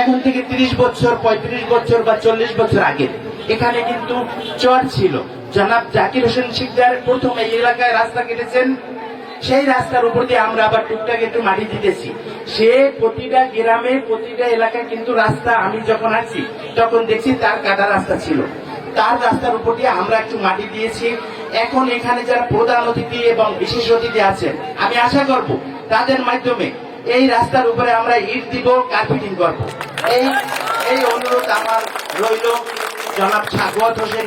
এখন থেকে 30 বছর, 35 বছর বা 40 বছর আগে এখানে কিন্তু চর ছিল। জনাব জাকির হোসেন শিকদার প্রথম এই এলাকায় রাস্তা কেটেছেন, সেই রাস্তার উপর দিয়ে আমরা আবার টুকটাক একটু মাটি দিতেছি। সে প্রতিটা গ্রামে, প্রতিটা এলাকায় কিন্তু রাস্তা, আমি যখন আসছি তখন দেখছি তার কাটা রাস্তা ছিল, তার রাস্তার উপর দিয়ে আমরা একটু মাটি দিয়েছি। এখন এখানে যারা প্রধান অতিথি এবং বিশেষ অতিথি আছেন, আমি আশা করব তাদের মাধ্যমে এই রাস্তার উপরে আমরা ইট দিব, কার্পেটিং করব। এই অনুরোধ আমার রইল জনাব সাগত হোসেন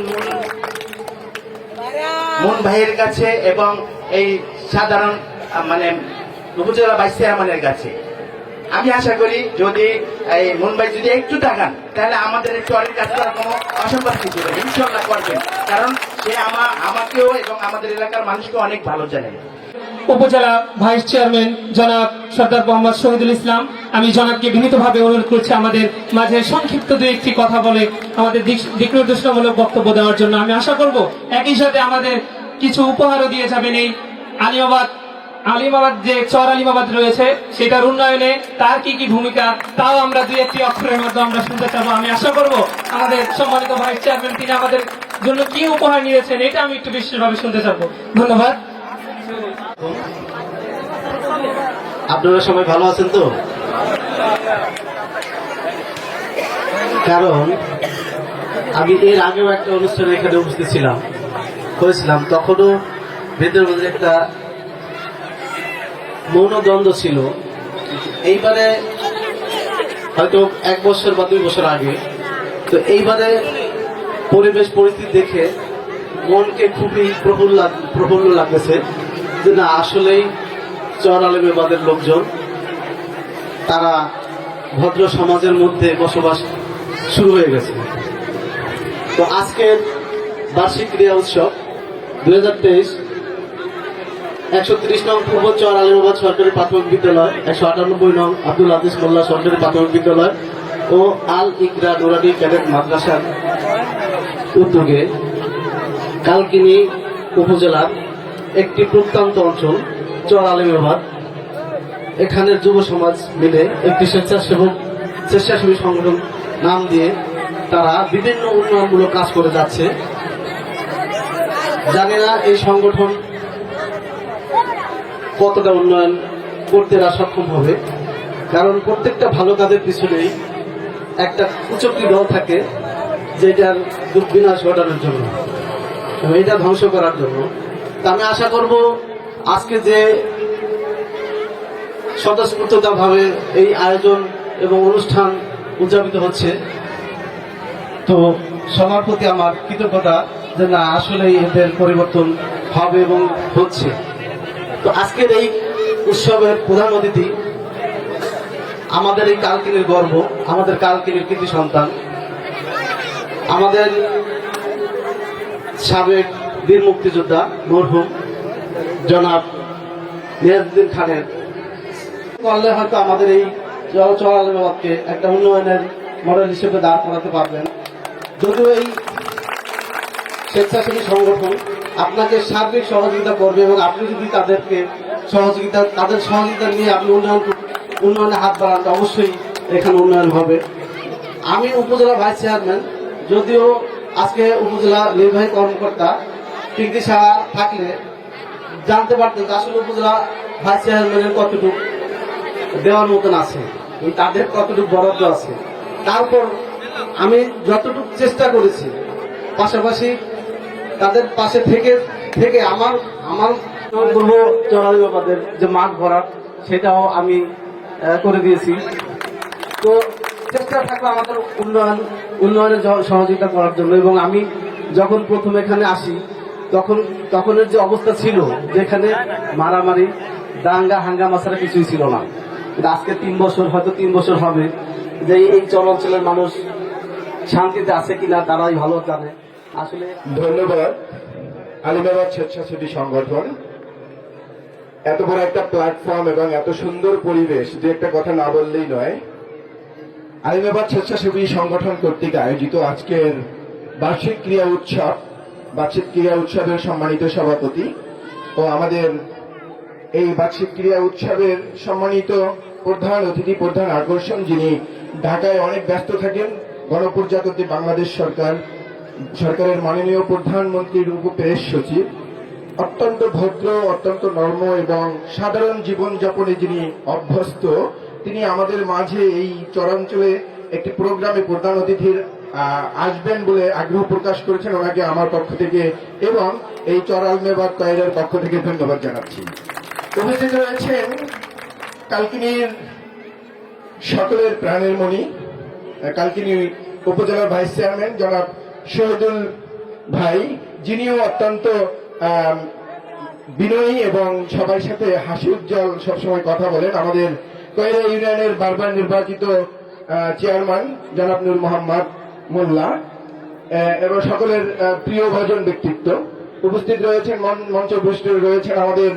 মুন ভাইয়ের কাছে এবং এই সাধারণ উপজেলা ভাইস চেয়ারম্যানের কাছে। আমি আশা করি যদি এই মুন ভাই যদি একটু তাকান, তাহলে আমাদের এই চরের কাজ করার কোনো অসম্ভব কিছু নেই, ইনশাল্লাহ করবেন, কারণ সে আমাকেও এবং আমাদের এলাকার মানুষকে অনেক ভালো জানেন। উপজেলা ভাইস চেয়ারম্যান জনাব সর্দার মোহাম্মদ শহীদুল ইসলাম, আমি জনাবকে বিনীতভাবে অনুরোধ করছি আমাদের মাঝে সংক্ষিপ্ত 2-1টি কথা বলে আমাদের দিক নির্দেশনামূলক বক্তব্য দেওয়ার জন্য। আমি আশা করব একই সাথে আমাদের কিছু উপহারও দিয়ে যাবেন। এই আলিমাবাদ যে চর আলিমাবাদ রয়েছে, সেটার উন্নয়নে তার কি কি ভূমিকা, তাও আমরা 2-1টি অক্ষরের মাধ্যমে আমরা শুনতে চাবো। আমি আশা করব আমাদের সম্মানিত ভাইস চেয়ারম্যান তিনি আমাদের জন্য কি উপহার নিয়েছেন, এটা আমি একটু বিশেষভাবে শুনতে চাবো। ধন্যবাদ। আপনারা সবাই ভালো আছেন তো? কারণ আমি এর আগেও একটা অনুষ্ঠানে এখানে উপস্থিত হয়েছিলাম, তখনও ভেতরের মধ্যে একটা মৌনদ্বন্দ্ব ছিল। এইবারে হয়তো 1 বছর বা 2 বছর আগে, তো এইবারে পরিবেশ পরিস্থিতি দেখে মনকে খুবই প্রফুল্ল লাগতেছে যে না, আসলেই চর আলেমাবাদের লোকজন তারা ভদ্র সমাজের মধ্যে বসবাস শুরু হয়ে গেছে। তো আজকের বার্ষিক ক্রীড়া উৎসব 2023 130 নং পূর্ব চর আলেমাবাদ সরকারি প্রাথমিক বিদ্যালয়, 198 নং আব্দুল আজিজ মোল্লা সরকারি প্রাথমিক বিদ্যালয় ও আল ইকরা নুরানি ক্যাডেট মাদ্রাসার উদ্যোগে কালকিনি উপজেলার একটি প্রত্যন্ত অঞ্চল চর আলেমাবাদ, এখানের যুব সমাজ মিলে একটি স্বেচ্ছাসেবী সংগঠন নাম দিয়ে তারা বিভিন্ন উন্নয়নমূলক কাজ করে যাচ্ছে। জানি না এই সংগঠন কতটা উন্নয়ন করতে সক্ষম হবে, কারণ প্রত্যেকটা ভালো কাজের পিছনেই একটা কুচক্রী দল থাকে যেটার বিনাশ ঘটানোর জন্য, এটা ধ্বংস করার জন্য। তা আমি আশা করব আজকে যে স্বতঃস্ফূর্তভাবে এই আয়োজন এবং অনুষ্ঠান উদযাপিত হচ্ছে, তো সবার প্রতি আমার কৃতজ্ঞতা যে না, আসলেই এদের পরিবর্তন হবে এবং হচ্ছে। তো আজকের এই উৎসবের প্রধান অতিথি আমাদের এই কালকিনির গর্ব, আমাদের কালকিনির কৃতি সন্তান, আমাদের সাবেক বীর মুক্তিযোদ্ধা মরহুম জনাব নিয়াজউদ্দিন খানের করলে হয়তো আমাদের এই চরালবাদকে একটা উন্নয়নের মডেল হিসেবে দাঁড় করাতে পারবেন। যদিও এই স্বেচ্ছাসেবী সংগঠন আপনাকে সার্বিক সহযোগিতা করবে এবং আপনি যদি তাদের সহযোগিতা নিয়ে আপনি উন্নয়নে হাত বাড়ান, অবশ্যই এখানে উন্নয়ন হবে। আমি উপজেলা ভাইস চেয়ারম্যান, যদিও আজকে উপজেলা নির্বাহী কর্মকর্তা পিঙ্কি সাহা থাকলে জানতে পারতেন যে আসলে উপজেলা ভাইস চেয়ারম্যানের কতটুকু দেওয়ার মতন আছে, তাদের কতটুকু বরাদ্দ আছে। তারপর আমি যতটুকু চেষ্টা করেছি, পাশাপাশি তাদের পাশে থেকে আমার পূর্ব চরাইবাদের যে মাঠ ভরাট সেটাও আমি করে দিয়েছি। তো চেষ্টা থাকলো আমাদের উন্নয়নে সহযোগিতা করার জন্য। এবং আমি যখন প্রথম এখানে আসি তখনের যে অবস্থা ছিল, যেখানে মারামারি দাঙ্গা হাঙ্গামা ছাড়া কিছুই ছিল না। কিন্তু আজকে 3 বছর, হয়তো 3 বছর হবে, যে এই চরাঞ্চলের মানুষ শান্তিতে আছে কিনা তারাই ভালো জানে। আসলে ধন্যবাদ আলিমাবাদ স্বেচ্ছাসেবী সংগঠন, এত বড় একটা প্ল্যাটফর্ম এবং এত সুন্দর পরিবেশ, যে একটা কথা না বললেই নয়। আলিমাবাদ স্বেচ্ছাসেবী সংগঠন কর্তৃক আয়োজিত আজকের বার্ষিক ক্রীড়া উৎসবের সম্মানিত সভাপতি ও আমাদের এই বার্ষিক ক্রীড়া উৎসবের সম্মানিত প্রধান অতিথি, প্রধান আকর্ষণ, যিনি ঢাকায় অনেক ব্যস্ত থাকেন, গণপ্রজাতন্ত্রী বাংলাদেশ সরকারের মাননীয় প্রধানমন্ত্রীর উপপ্রেস সচিব, অত্যন্ত ভদ্র, অত্যন্ত নর্ম এবং সাধারণ জীবনযাপনে যিনি অভ্যস্ত, তিনি আমাদের মাঝে এই চরাঞ্চলে একটি প্রোগ্রামে প্রধান অতিথির আসবেন বলে আগ্রহ প্রকাশ করেছেন। ওনাকে আমার পক্ষ থেকে এবং এই চরালমেবাদ কয়েরের পক্ষ থেকে ধন্যবাদ জানাচ্ছি। উপস্থিত রয়েছেন কালকিনির সকলের প্রাণের মণি, কালকিনি উপজেলার ভাইস চেয়ারম্যান জনাব শহীদুল ভাই, যিনিও অত্যন্ত বিনয়ী এবং সবার সাথে হাসি উজ্জ্বল সবসময় কথা বলেন। আমাদের কয়রা ইউনিয়নের বারবার নির্বাচিত চেয়ারম্যান জনাব নূর মোহাম্মদ মোল্লা এবং সকলের প্রিয় ভাজন ব্যক্তিত্ব। উপস্থিত রয়েছেন মঞ্চভূষ্ট রয়েছেন আমাদের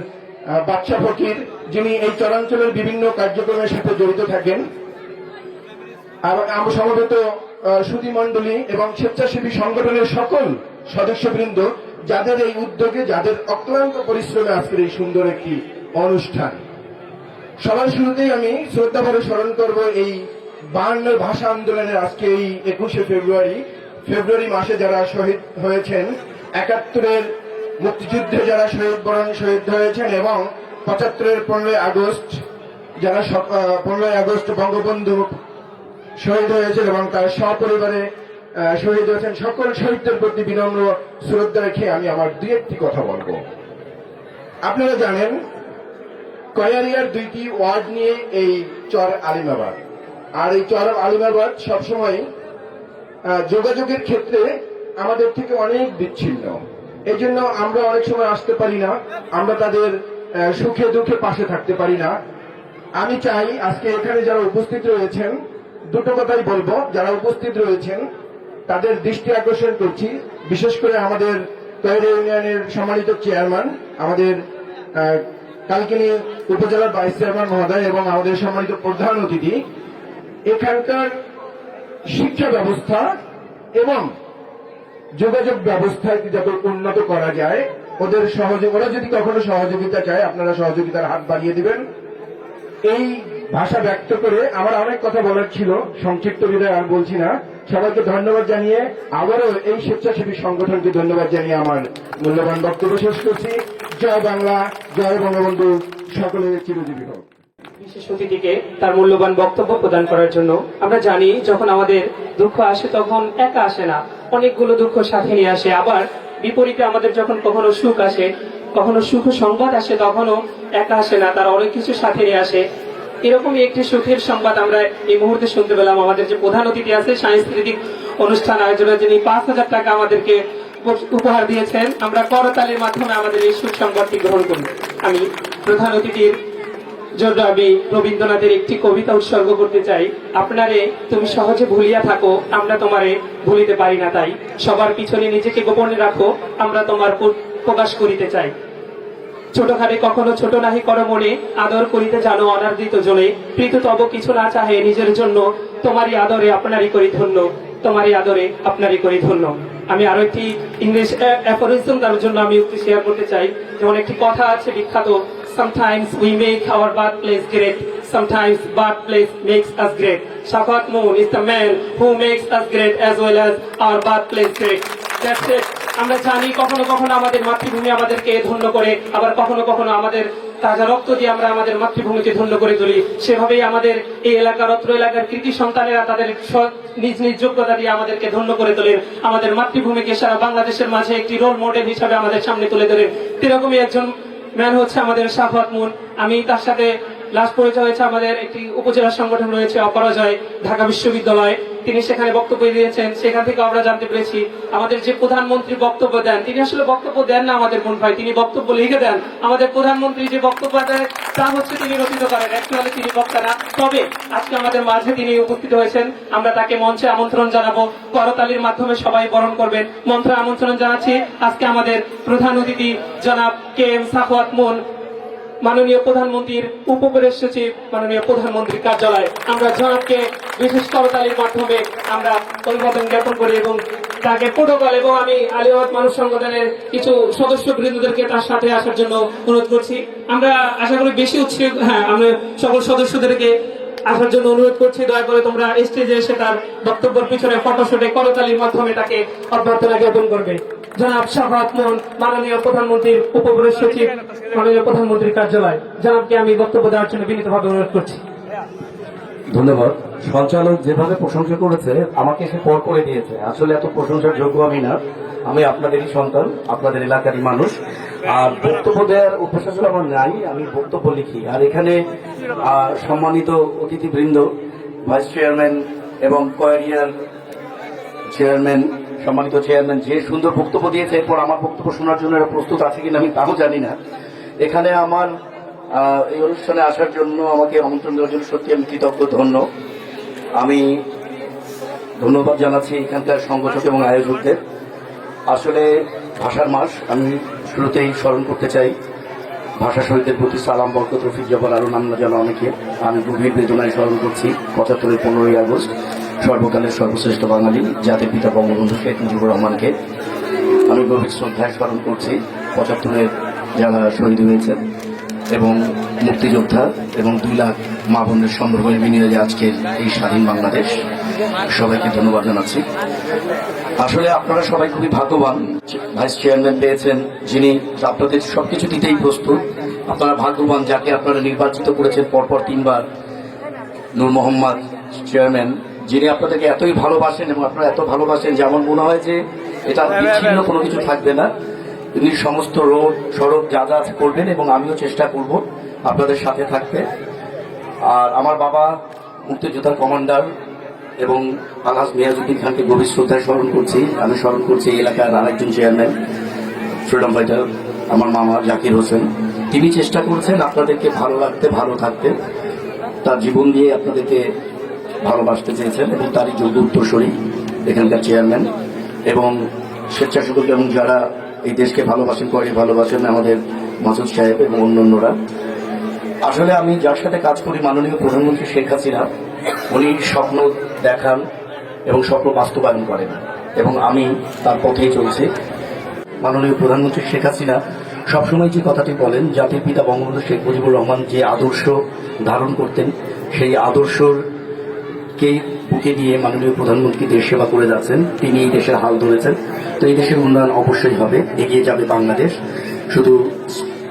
বাদশা ফকির, যিনি এই চরাঞ্চলের বিভিন্ন কার্যক্রমের সাথে জড়িত থাকেন। আমার সমবেত সুধীমণ্ডলী এবং স্বেচ্ছাসেবী সংগঠনের সকল সদস্যবৃন্দ, যাদের এই উদ্যোগে, যাদের অক্লান্ত পরিশ্রমে আজকের এই সুন্দর একটি অনুষ্ঠান। সবার শুরুতেই আমি শ্রদ্ধাভরে স্মরণ করব এই 52 ভাষা আন্দোলনের আজকে এই 21শে ফেব্রুয়ারি মাসে যারা শহীদ হয়েছেন, 71-এর মুক্তিযুদ্ধে যারা শহীদ হয়েছেন এবং 75-এর 15ই আগস্ট যারা 15ই আগস্ট বঙ্গবন্ধু শহীদ হয়েছেন এবং তার সপরিবারে শহীদ হয়েছেন, সকল শহীদদের প্রতি বিনম্র শ্রদ্ধা রেখে আমি আমার 2-একটি কথা বলবো। আপনারা জানেন কয়ারিয়ার 2টি ওয়ার্ড নিয়ে এই চর আলিমাবাদ, আর এই চর আলিমাবাদ সবসময় যোগাযোগের ক্ষেত্রে আমাদের থেকে অনেক বিচ্ছিন্ন। এই জন্য আমরা অনেক সময় আসতে পারি না, আমরা তাদের সুখে দুঃখে পাশে থাকতে পারি না। আমি চাই আজকে এখানে যারা উপস্থিত রয়েছেন, দুটো কথাই বলবো, যারা উপস্থিত রয়েছেন তাদের দৃষ্টি আকর্ষণ করছি, বিশেষ করে আমাদের কয়রা ইউনিয়নের সম্মানিত চেয়ারম্যান, আমাদের কালকিনি উপজেলার ভাইস চেয়ারম্যান মহোদয় এবং আমাদের সম্মানিত প্রধান অতিথি, এখানকার শিক্ষা ব্যবস্থা এবং যোগাযোগ ব্যবস্থায় যাতে উন্নত করা যায়, ওরা যদি কখনো সহযোগিতা চায়, আপনারা সহযোগিতার হাত বাড়িয়ে দিবেন। এই ভাষা ব্যক্ত করে আমার অনেক কথা বলার ছিল, সংক্ষিপ্ত বিদায় আর বলছি না। সবাইকে ধন্যবাদ জানিয়ে, আবারও এই স্বেচ্ছাসেবী সংগঠনকে ধন্যবাদ জানিয়ে আমার মূল্যবান বক্তব্য শেষ করছি। জয় বাংলা, জয় বঙ্গবন্ধু, সকলের চিরজীবী হোক। বিশেষ অতিথিকে তার মূল্যবান বক্তব্য প্রদান করার জন্য। আমরা জানি যখন আমাদের দুঃখ আসে তখন একা আসে না, অনেকগুলো দুঃখ সাথে নিয়ে আসে। আবার বিপরীতে আমাদের যখন কখনো সুখ আসে, কখনো সুখ সংবাদ আসে, তখনও একা আসে না, তার অনেক কিছু সাথে নিয়ে আসে। এরকমই একটি সুখের সংবাদ আমরা এই মুহূর্তে শুনতে পেলাম। আমাদের যে প্রধান অতিথি আছে সাংস্কৃতিক অনুষ্ঠান আয়োজনের, যিনি 5000 টাকা আমাদেরকে উপহার দিয়েছেন, আমরা করতালির মাধ্যমে আমাদের এই সুখ সংবাদটি গ্রহণ করি। আমি প্রধান অতিথির জন্য আমি রবীন্দ্রনাথের একটি কবিতা উৎসর্গ করতে চাই। আপনারে তুমি সহজে ভুলিয়া থাকো, আমরা তোমারে ভুলিতে পারি না, তাই সবার পিছনে নিজেকে গোপনে রাখো, আমরা তোমার প্রকাশ করিতে চাই। ছোটখানে কখনো ছোট নাহি কর মনে, আদর করিতে জানো অনাদৃত জলে, প্রীত তব কিছু না চাহে নিজের জন্য, তোমারই আদরে আপনারই করি ধন্য, তোমারই আদরে আপনারই করি ধন্য। আমি আরো একটি ইংলিশ অ্যাফোরিজম তার জন্য আমি একটু শেয়ার করতে চাই। যেমন একটি কথা আছে বিখ্যাত, sometimes we make our birthplace great, sometimes birthplace makes us great. Shafat Moon is the man who makes us great as well as our birthplace great. That's it. আমরা জানি কখনো কখনো আমাদের মাতৃভূমি আমাদেরকে ধন্য করে, আবার কখনো কখনো আমাদের তাজা রক্ত দিয়ে আমরা আমাদের মাতৃভূমিকে ধন্য করে তুলি। সেভাবেই আমাদের এই এলাকার অত্র এলাকার কৃতি সন্তানেরা তাদের নিজ নিজ যোগ্যতা দিয়ে আমাদেরকে ধন্য করে তোলেন, আমাদের মাতৃভূমিকে সারা বাংলাদেশের মাঝে একটি রোল মডেল হিসাবে আমাদের সামনে তুলে ধরেন। এরকমই একজন ম্যান হচ্ছে আমাদের শাফাত মুন। আমি তার সাথে লাস্ট পরিচয় হয়েছে আমাদের একটি উপজেলা সংগঠন রয়েছে অপরাজয় ঢাকা বিশ্ববিদ্যালয়, তিনি সেখানে বক্তব্য দিয়েছেন। সেখান থেকে আমরা জানতে পেরেছি আমাদের যে প্রধানমন্ত্রী বক্তব্য দেন, তিনি আসলে বক্তব্য দেন না আমাদের মন ভাই, তিনি বক্তব্য লিখে দেন। আমাদের প্রধানমন্ত্রী যে বক্তব্য দেন তা হচ্ছে তিনি রচিত করেন, অ্যাকচুয়ালি তিনি বক্তা না। তবে আজকে আমাদের মাঝে তিনি উপস্থিত হয়েছেন, আমরা তাকে মঞ্চে আমন্ত্রণ জানাবো, করতালির মাধ্যমে সবাই বরণ করবেন। মন্ত্রে আমন্ত্রণ জানাচ্ছি আজকে আমাদের প্রধান অতিথি জনাব KM সাখাওয়াত মুন, মাননীয় প্রধানমন্ত্রীর উপপরিবেশ সচিব, মাননীয় প্রধানমন্ত্রীর কার্যালয়। আমরা জনাবকে বিশেষ করতালির মাধ্যমে আমরা অভিবাদন জ্ঞাপন করি এবং তাকে প্রোটোকল এবং আমি আলিয়াবাদ মানুষ সংগঠনের কিছু সদস্য বৃন্দদেরকে তার সাথে আসার জন্য অনুরোধ করছি। আমরা আশা করি বেশি উৎসাহ, আমরা সকল সদস্যদেরকে আসার জন্য অনুরোধ করছি। দয়া করে তোমরা স্টেজে এসে তার বক্তব্যের পিছনে ফটোশুটে করতালির মাধ্যমে তাকে অভ্যর্থনা জ্ঞাপন করবে। জনাব শাফাত মুন, মাননীয় প্রধানমন্ত্রীর উপপরিবেশ সচিব, মাননীয় প্রধানমন্ত্রীর কার্যালয়, জনাবকে আমি বক্তব্য দেওয়ার জন্য বিনীতভাবে অনুরোধ করছি। ধন্যবাদ। সঞ্চালক যেভাবে প্রশংসা করেছে আমাকে সে পর করে দিয়েছে। আসলে এত প্রশংসার যোগ্য আমি না, আমি আপনাদেরই সন্তান, আপনাদের এলাকারই মানুষ। আর বক্তব্য দেওয়ার অভ্যাস আসলে আমার নাই, আমি বক্তব্য লিখি। আর এখানে সম্মানিত অতিথিবৃন্দ, ভাইস চেয়ারম্যান এবং কোয়ারিয়ার চেয়ারম্যান, সম্মানিত চেয়ারম্যান যে সুন্দর বক্তব্য দিয়েছে, এরপর আমার বক্তব্য শোনার জন্য এরা প্রস্তুত আছে কিনা আমি তাও জানি না। এখানে আমার এই অনুষ্ঠানে আসার জন্য আমাকে আমন্ত্রণ দেওয়ার জন্য সত্যি আমি কৃতজ্ঞ, ধন্য। আমি ধন্যবাদ জানাচ্ছি এখানকার সংগঠক এবং আয়োজকদের। আসলে ভাষার মাস, আমি শুরুতেই স্মরণ করতে চাই ভাষা শহীদদের প্রতি সালাম, বরকত, রফিক, জবর, আরো নাম না জানা অনেকে। আমি গভীর বেদনায় স্মরণ করছি ৭৫-এর 15ই আগস্ট সর্বকালের সর্বশ্রেষ্ঠ বাঙালি জাতির পিতা বঙ্গবন্ধু শেখ মুজিবুর রহমানকে আমি গভীর শ্রদ্ধায় স্মরণ করছি। ৭৫-এর যারা শহীদ হয়েছেন এবং মুক্তিযোদ্ধা এবং 2 লাখ মা বোনের সম্ভ্রমের বিনিয়োগে আজকের এই স্বাধীন বাংলাদেশ, সবাইকে ধন্যবাদ জানাচ্ছি। আসলে আপনারা সবাই খুবই ভাগ্যবান, ভাইস চেয়ারম্যান পেয়েছেন যিনি আপনাদের সবকিছু দিতেই প্রস্তুত। আপনারা ভাগ্যবান যাকে আপনারা নির্বাচিত করেছেন পরপর 3 বার, নূর মোহাম্মদ চেয়ারম্যান, যিনি আপনাদেরকে এতই ভালোবাসেন এবং আপনারা এত ভালোবাসেন যে আমার মনে হয় যে এটা বিচ্ছিন্ন কোনো কিছু থাকবে না। তিনি সমস্ত রোড সড়ক যা যা করবেন এবং আমিও চেষ্টা করব আপনাদের সাথে থাকতে। আর আমার বাবা মুক্তিযোদ্ধার কমান্ডার এবং আলহাজ মিয়াজউদ্দিন খানকে গভীর শ্রদ্ধায় স্মরণ করছি। আমি স্মরণ করছি এই এলাকার আরেকজন চেয়ারম্যান, ফ্রিডম ফাইটার, আমার মামা জাকির হোসেন। তিনি চেষ্টা করছেন আপনাদেরকে ভালো রাখতে, ভালো থাকতে, তার জীবন দিয়ে আপনাদেরকে ভালোবাসতে চেয়েছেন এবং তারই যোগ্য উত্তরসূরি এখানকার চেয়ারম্যান এবং স্বেচ্ছাসেবক এবং যারা এই দেশকে ভালোবাসেন, করে ভালোবাসেন, আমাদের মাসুদ সাহেব এবং অন্যান্যরা। আসলে আমি যার সাথে কাজ করি মাননীয় প্রধানমন্ত্রী শেখ হাসিনা, উনি স্বপ্ন দেখান এবং স্বপ্ন বাস্তবায়ন করেন এবং আমি তার পথেই চলছি। মাননীয় প্রধানমন্ত্রী শেখ হাসিনা সবসময় যে কথাটি বলেন, জাতির পিতা বঙ্গবন্ধু শেখ মুজিবুর রহমান যে আদর্শ ধারণ করতেন সেই আদর্শকেই বুকে নিয়ে মাননীয় প্রধানমন্ত্রী দেশ সেবা করে যাচ্ছেন। তিনি এই দেশের হাল ধরেছেন। তো এই দেশের উন্নয়ন অবশ্যই হবে, এগিয়ে যাবে বাংলাদেশ। শুধু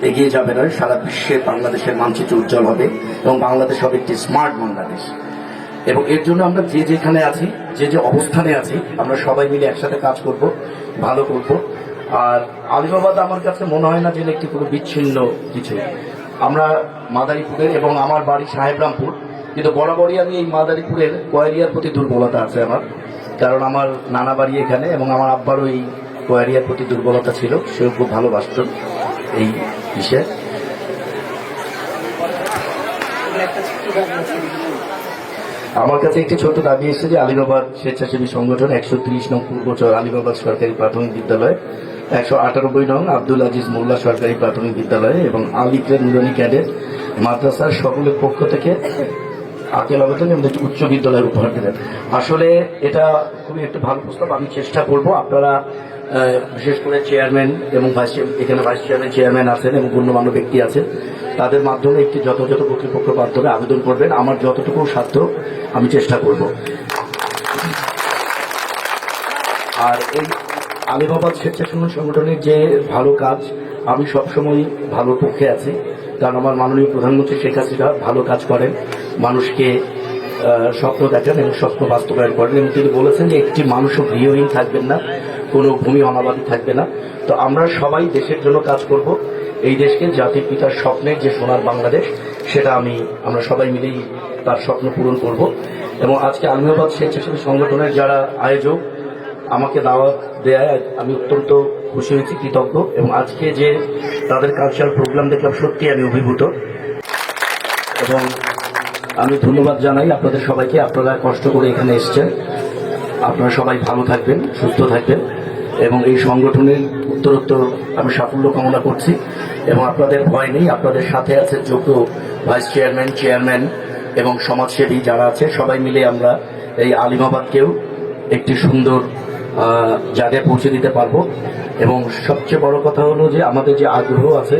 এগিয়ে যাবে নয়, সারা বিশ্বে বাংলাদেশের মানচিত্র উজ্জ্বল হবে এবং বাংলাদেশ হবে একটি স্মার্ট বাংলাদেশ। এবং এর জন্য আমরা যে যেখানে আছি, যে যে অবস্থানে আছি, আমরা সবাই মিলে একসাথে কাজ করব, ভালো করব। আর আলিবাবাদ আমার কাছে মনে হয় না যে একটি কোনো বিচ্ছিন্ন কিছু। আমরা মাদারীপুরের এবং আমার বাড়ি সাহেবরামপুর, কিন্তু বরাবরই আমি এই মাদারীপুরের কোয়ারিয়ার প্রতি দুর্বলতা আছে আমার, কারণ আমার নানা বাড়ি এখানে এবং আমার আব্বারও এই কোয়ারিয়ার প্রতি দুর্বলতা ছিল। সেও খুব ভালোবাসত এই বিষয়ে। আমার কাছে একটি ছোট্ট দাবি এসেছে যে আলিমাবাদ স্বেচ্ছাসেবী সংগঠন 130 নং পূর্বচর আলিমাবাদ সরকারি প্রাথমিক বিদ্যালয়, 198 নং আব্দুল আজিজ মোল্লা সরকারি প্রাথমিক বিদ্যালয় এবং আলিফের নুরানি ক্যাডেট মাদ্রাসার সকলের পক্ষ থেকে আকেল আবেদন এবং একটি উচ্চ বিদ্যালয়ের উপহার দেবেন। আসলে এটা খুবই একটা ভালো প্রস্তাব। আমি চেষ্টা করব আপনারা বিশেষ করে চেয়ারম্যান এবং এখানে ভাইস চেয়ারম্যান, চেয়ারম্যান আছেন এবং গণ্যমান্য ব্যক্তি আছেন, তাদের মাধ্যমে একটি যথাযথ কর্তৃপক্ষের মাধ্যমে আবেদন করবেন। আমার যতটুকু সাধ্য আমি চেষ্টা করব। আর এই আলিমাবাদ স্বেচ্ছাসেবী সংগঠনের যে ভালো কাজ, আমি সবসময় ভালো পক্ষে আছি, কারণ আমার মাননীয় প্রধানমন্ত্রী শেখ হাসিনা ভালো কাজ করেন, মানুষকে স্বপ্ন দেখেন এবং স্বপ্ন বাস্তবায়ন করেন এবং তিনি বলেছেন যে একটি মানুষও গৃহহীন থাকবেন না, কোনো ভূমি অনাবাদী থাকবে না। তো আমরা সবাই দেশের জন্য কাজ করব, এই দেশকে জাতির পিতার স্বপ্নের যে সোনার বাংলাদেশ, সেটা আমরা সবাই মিলেই তার স্বপ্ন পূরণ করব। এবং আজকে আলিমাবাদ স্বেচ্ছাসেবী সংগঠনের যারা আয়োজক আমাকে দাওয়াত দেয়, আমি অত্যন্ত খুশি হয়েছি, কৃতজ্ঞ। এবং আজকে যে তাদের কালচারাল প্রোগ্রাম দেখলাম, সত্যি আমি অভিভূত এবং আমি ধন্যবাদ জানাই আপনাদের সবাইকে। আপনারা কষ্ট করে এখানে এসেছেন, আপনারা সবাই ভালো থাকবেন, সুস্থ থাকবেন এবং এই সংগঠনের উত্তরোত্তর আমি সাফল্য কামনা করছি। এবং আপনাদের ভয় নেই, আপনাদের সাথে আছে যোগ্য ভাইস চেয়ারম্যান, চেয়ারম্যান এবং সমাজসেবী যারা আছে, সবাই মিলে আমরা এই আলিমাবাদকেও একটি সুন্দর জায়গায় পৌঁছে দিতে পারবো। এবং সবচেয়ে বড় কথা হলো যে আমাদের যে আগ্রহ আছে,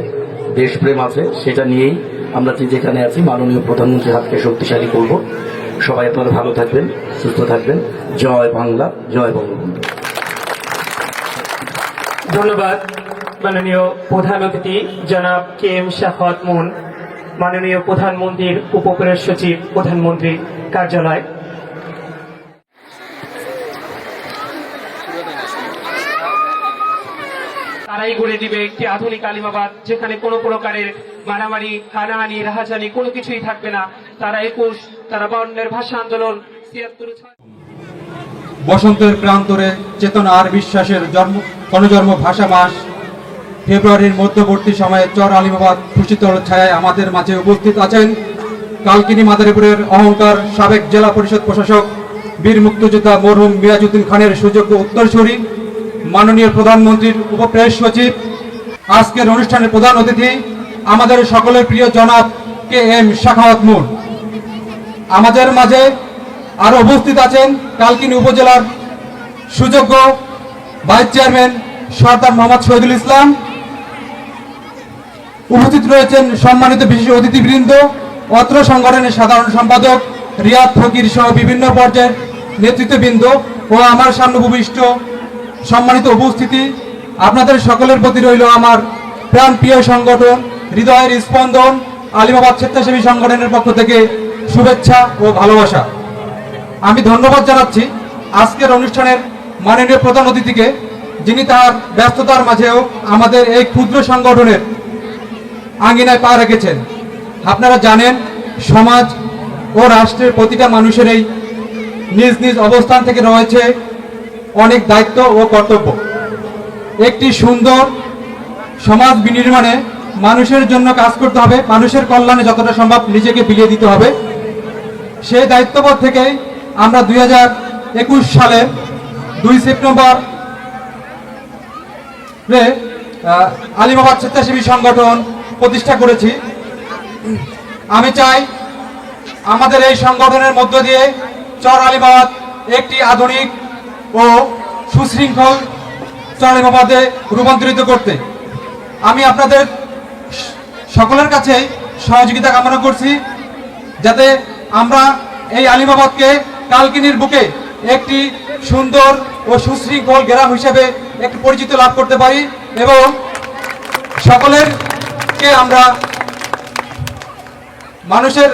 দেশপ্রেম আছে, সেটা নিয়েই আমরা যেখানে আছি মাননীয় প্রধানমন্ত্রীর হাতকে শক্তিশালী করব। সবাই আপনারা ভালো থাকবেন, সুস্থ থাকবেন। জয় বাংলা, জয় বঙ্গবন্ধু। ধন্যবাদ মাননীয় প্রধান অতিথি জনাব কে এম শাখাওয়াত মুন, মাননীয় প্রধানমন্ত্রীর উপপ্রেস সচিব, প্রধানমন্ত্রী কার্যালয়। তারাই গড়ে দিবে একটি আধুনিক আলিমাবাদ, যেখানে কোনো প্রকারের মারামারি, হানাহানি, রাহাজানি কোনো কিছুই থাকবে না। তারা 21, তারা 52 ভাষা আন্দোলন, 76 বসন্তের প্রান্তরে চেতনা আর বিশ্বাসের গণজন্ম ভাষা মাস ফেব্রুয়ারির মধ্যবর্তী সময়ে চর আলিমাবাদ খুশিতল ছায়ায় আমাদের মাঝে উপস্থিত আছেন কালকিনি মাদারীপুরের অহংকার সাবেক জেলা পরিষদ প্রশাসক, বীর মুক্তিযোদ্ধা মরহুম মিরাজউদ্দিন খানের সুযোগ্য উত্তরসূরি, মাননীয় প্রধানমন্ত্রীর উপপ্রেস সচিব। আজকের অনুষ্ঠানের প্রধান অতিথি আমাদের সকলের প্রিয় জনাব কে এম শাখাওয়াত মুন। আমাদের মাঝে আরো উপস্থিত আছেন কালকিনি উপজেলার সুযোগ্য ভাইস চেয়ারম্যান সরদার মোহাম্মদ শহীদুল ইসলাম। উপস্থিত রয়েছেন সম্মানিত বিশেষ অতিথিবৃন্দ, অত্র সংগঠনের সাধারণ সম্পাদক রিয়াদ ফকির সহ বিভিন্ন পর্যায়ের নেতৃত্ববৃন্দ ও আমার সামনে উপবিষ্ট সম্মানিত উপস্থিতি। আপনাদের সকলের প্রতি রইল আমার প্রাণপ্রিয় সংগঠন হৃদয়ের স্পন্দন আলিমাবাদ স্বেচ্ছাসেবী সংগঠনের পক্ষ থেকে শুভেচ্ছা ও ভালোবাসা। আমি ধন্যবাদ জানাচ্ছি আজকের অনুষ্ঠানের মাননীয় প্রধান অতিথিকে, যিনি তার ব্যস্ততার মাঝেও আমাদের এই ক্ষুদ্র সংগঠনের আঙ্গিনায় পা রেখেছেন। আপনারা জানেন, সমাজ ও রাষ্ট্রের প্রতিটা মানুষেরই নিজ নিজ অবস্থান থেকে রয়েছে অনেক দায়িত্ব ও কর্তব্য। একটি সুন্দর সমাজ বিনির্মাণে মানুষের জন্য কাজ করতে হবে, মানুষের কল্যাণে যতটা সম্ভব নিজেকে বিলিয়ে দিতে হবে। সেই দায়িত্ববোধ থেকে আমরা 2021 সালে 2 সেপ্টেম্বর আলিমাবাদ স্বেচ্ছাসেবী সংগঠন প্রতিষ্ঠা করেছি। আমি চাই আমাদের এই সংগঠনের মধ্য দিয়ে চর আলিমাবাদ একটি আধুনিক ও সুশৃঙ্খল চর আলিমাবাদে রূপান্তরিত করতে। আমি আপনাদের সকলের কাছে সহযোগিতা কামনা করছি, যাতে আমরা এই আলিমাবাদকে কালকিনির বুকে একটি সুন্দর ও সুশৃঙ্খল গ্রাম হিসেবে একটি পরিচিতি লাভ করতে পারি এবং সকলেরকে আমরা মানুষের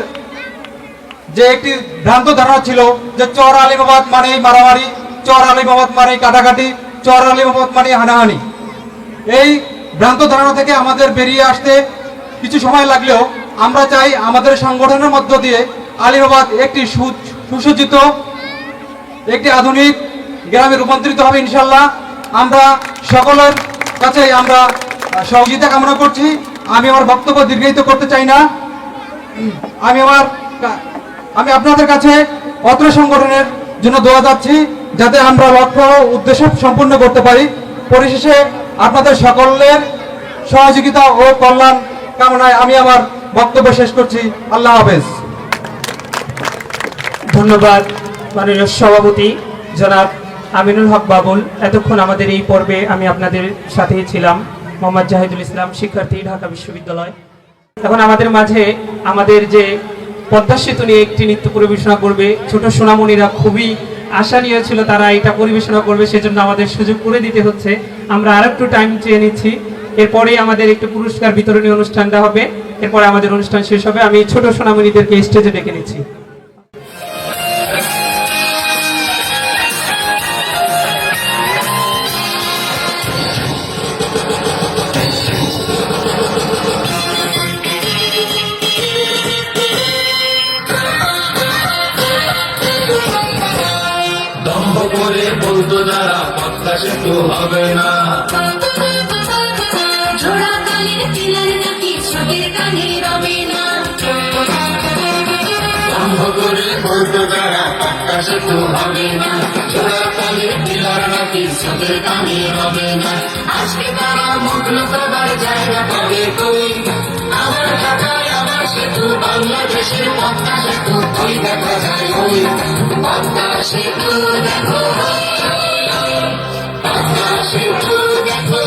যে একটি ভ্রান্ত ধারণা ছিল যে চর আলিমাবাদ মানেই মারামারি, চর আলিমাবাদ মানেই কাটাকাটি, চর আলিমাবাদ মানেই হানাহানি, এই ভ্রান্ত ধারণা থেকে আমাদের বেরিয়ে আসতে কিছু সময় লাগলেও আমরা চাই আমাদের সংগঠনের মধ্য দিয়ে আলিমাবাদ একটি সুসজ্জিত একটি আধুনিক গ্রামে রূপান্তরিত হবে ইনশাল্লাহ। আমরা সকলের কাছে আমরা সহযোগিতা কামনা করছি। আমি আমার বক্তব্য দীর্ঘায়িত করতে চাই না। আমি আপনাদের কাছে অত্র সংগঠনের জন্য দোয়া যাচ্ছি, যাতে আমরা লক্ষ্য ও উদ্দেশ্য সম্পূর্ণ করতে পারি। পরিশেষে আপনাদের সকলের সহযোগিতা ও কল্যাণ কামনায় আমি আমার বক্তব্য শেষ করছি। আল্লাহ হাফেজ। ধন্যবাদ মাননীয় সভাপতি জনাব আমিনুল হক বাবুল। এতক্ষণ আমাদের এই পর্বে আমি আপনাদের সাথেই ছিলাম, মোহাম্মদ জাহিদুল ইসলাম, শিক্ষার্থী, ঢাকা বিশ্ববিদ্যালয়। এখন আমাদের মাঝে আমাদের যে পদ্মা সেতু নিয়ে একটি নৃত্য পরিবেশনা করবে ছোট সোনামণিরা, খুবই আশা নিয়ে ছিল তারা এটা পরিবেশনা করবে, সেজন্য আমাদের সুযোগ করে দিতে হচ্ছে। আমরা আর একটু টাইম চেয়ে নিচ্ছি, এরপরে আমাদের একটু পুরস্কার বিতরণী অনুষ্ঠানটা হবে, এরপরে আমাদের অনুষ্ঠান শেষ হবে। আমি ছোট সোনামণিদেরকে স্টেজে ডেকে নিচ্ছি। দম্ভ করে বলতো যারা পদ্মা সেতু হবে না, ঝোড়া কালের তিলার নাকি ছবির কানে রবে না। দম্ভ করে বলতো যারা পদ্মা সেতু হবে না, জোড়া কালের পিলার নাকি চোখের কানে হবে না। আজকে তারা মগ্ন সবার জায়গা পাবে কই, আমার ঢাকায় আমার সেতু, বাংলাদেশের পদ্মা সেতু ওই দেখা যায় ওই। পদ্মা সেতু দেখো, পদ্মা সেতু দেখো।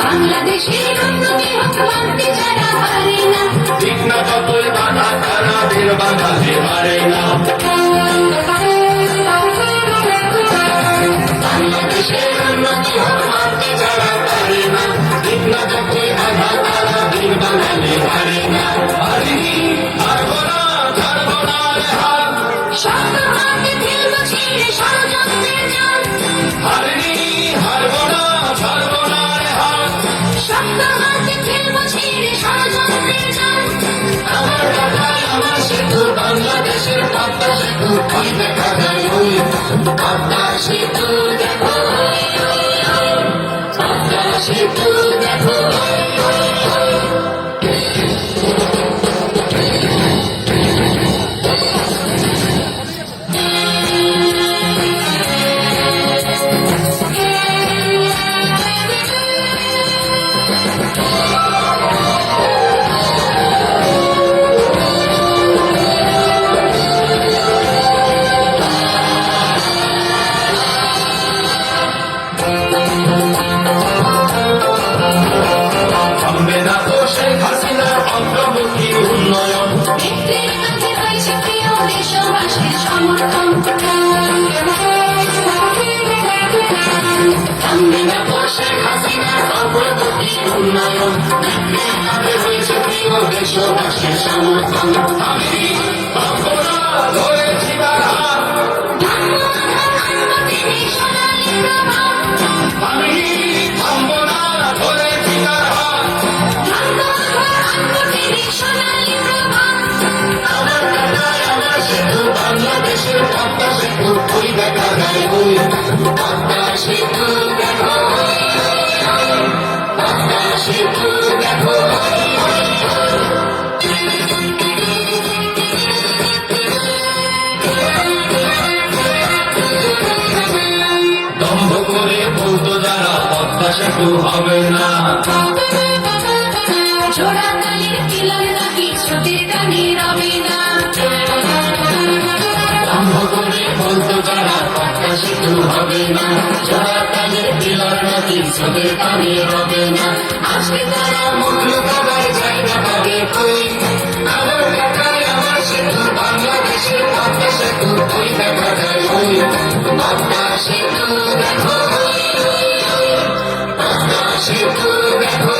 বাংলাদেশের উন্নতি হোক মানতে যারা পারে না, ঠিক না যতই বাধা তারা বীর বাধাতে পারে না। বাংলাদেশের উন্নতি হোক মানতে যারা পারে না, ঠিক না যতই বাধা তারা বীর বাধাতে পারে না। পারিনি, পারবো না, ছাড়বো না রে হাত। শক্ত হাতে ফেলবো ছিঁড়ে ষড়যন্ত্রের জাল। পারিনি, হারবো না, ছাড়বো না রে হাত। শক্ত হাতে ফেলবো ছিঁড়ে ষড়যন্ত্রের জাল। আমার ঢাকায় আমার সেতু, বাংলাদেশের পদ্মা সেতু ওই দেখা যায় ওই। পদ্মা সেতু দেখো, পদ্মা সেতু দেখো। থামবে না তো শেখ হাসিনার অগ্রমুখী উন্নয়ন। নেত্রীর কাছে হয়েছে প্রিয় দেশবাসীর সমর্থন। থামবে না তো শেখ হাসিনার অগ্রমুখী উন্নয়ন। নেত্রীর কাছে হয়েছে প্রিয় দেশবাসীর সমর্থন। আমি থামবো না, ধরেছি তার হাত। আমি থামবো না, ধরেছি তার হাত। আমার ঢাকায় আমার সেতু, বাংলাদেশের পদ্মা সেতু ওই দেখা যায় ওই। পদ্মা সেতু দেখো, পদ্মা সেতু দেখো। দম্ভ করে বলতো যারা পদ্মা সেতু হবে না, ঝোড়া কালের তিলার নাকি ছবির কানে রবে না। দম্ভ করে বলতো যারা পদ্মা সেতু হবে না, জোড়া কালের পিলার নাকি চোখের কানে হবে না। আজকে তারা মগ্ন সবার জায়গা পাবে কই, আমার ঢাকায় আমার সেতু, বাংলাদেশের পদ্মা সেতু ওই দেখা যায় ওই। পদ্মা সেতু দেখো, পদ্মা সেতু দেখো।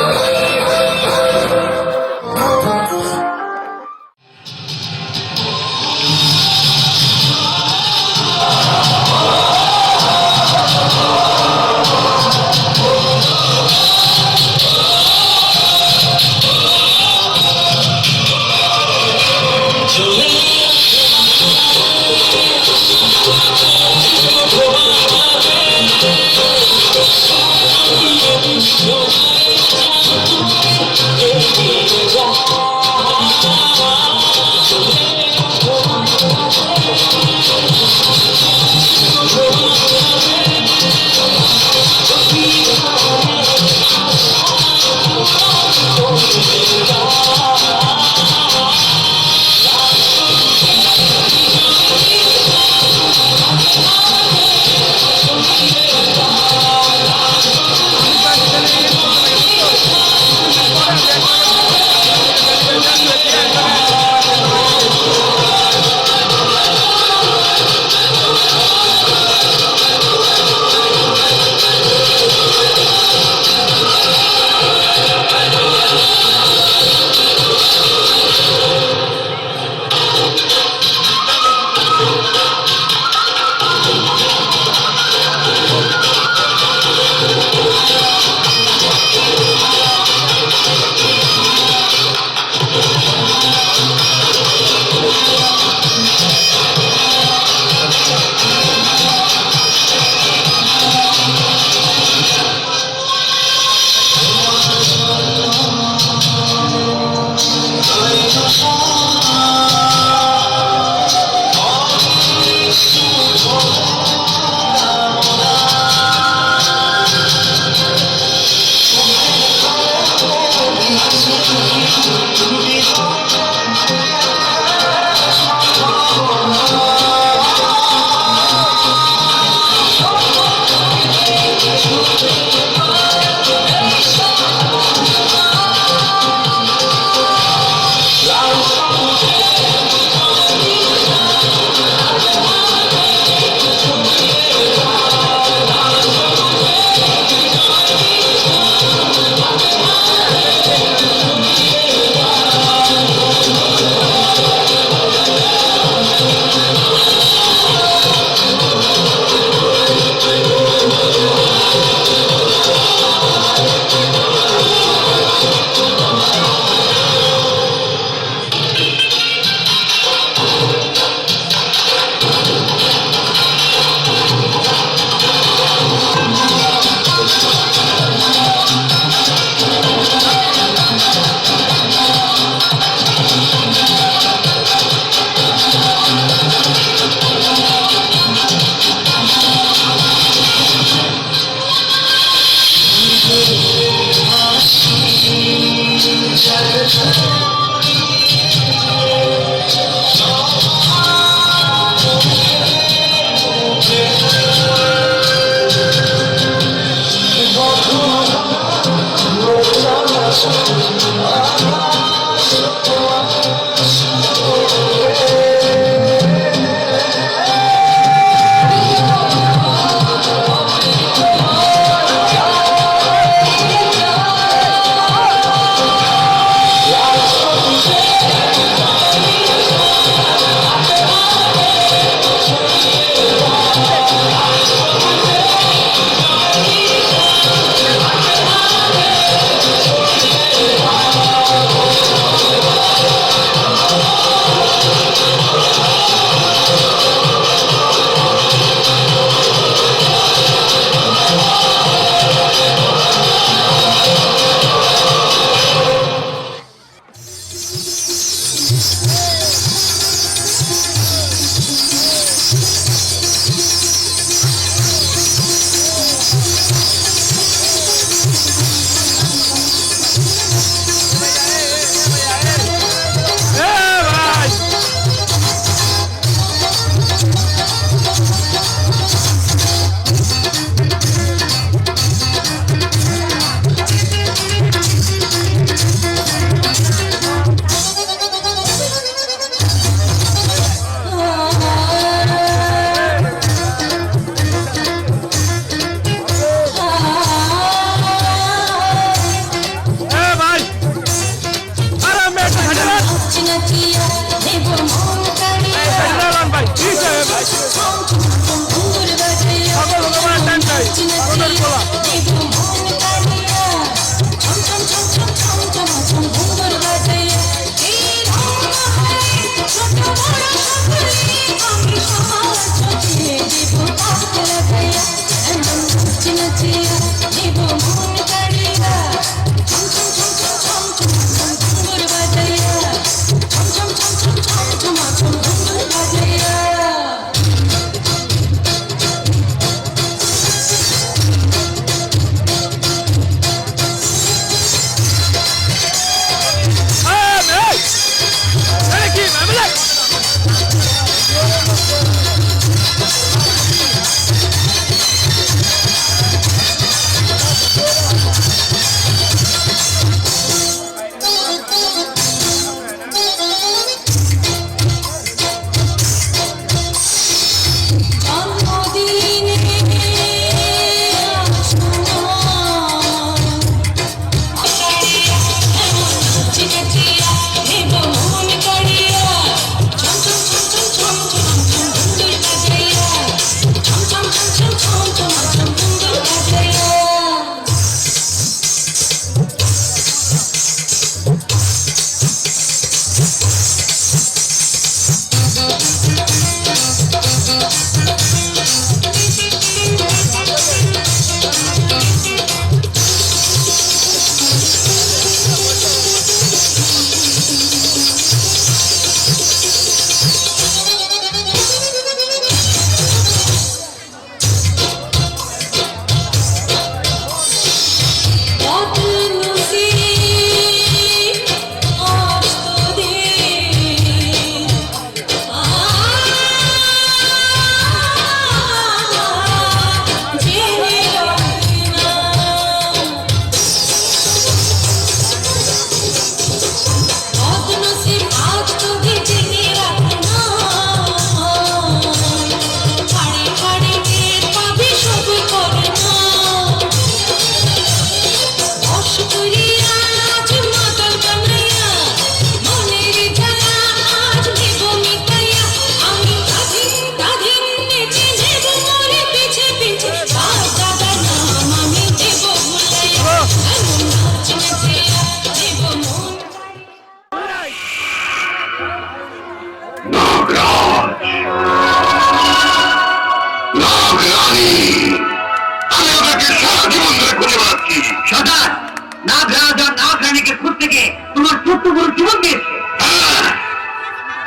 গরুর জীবন দিয়েছে।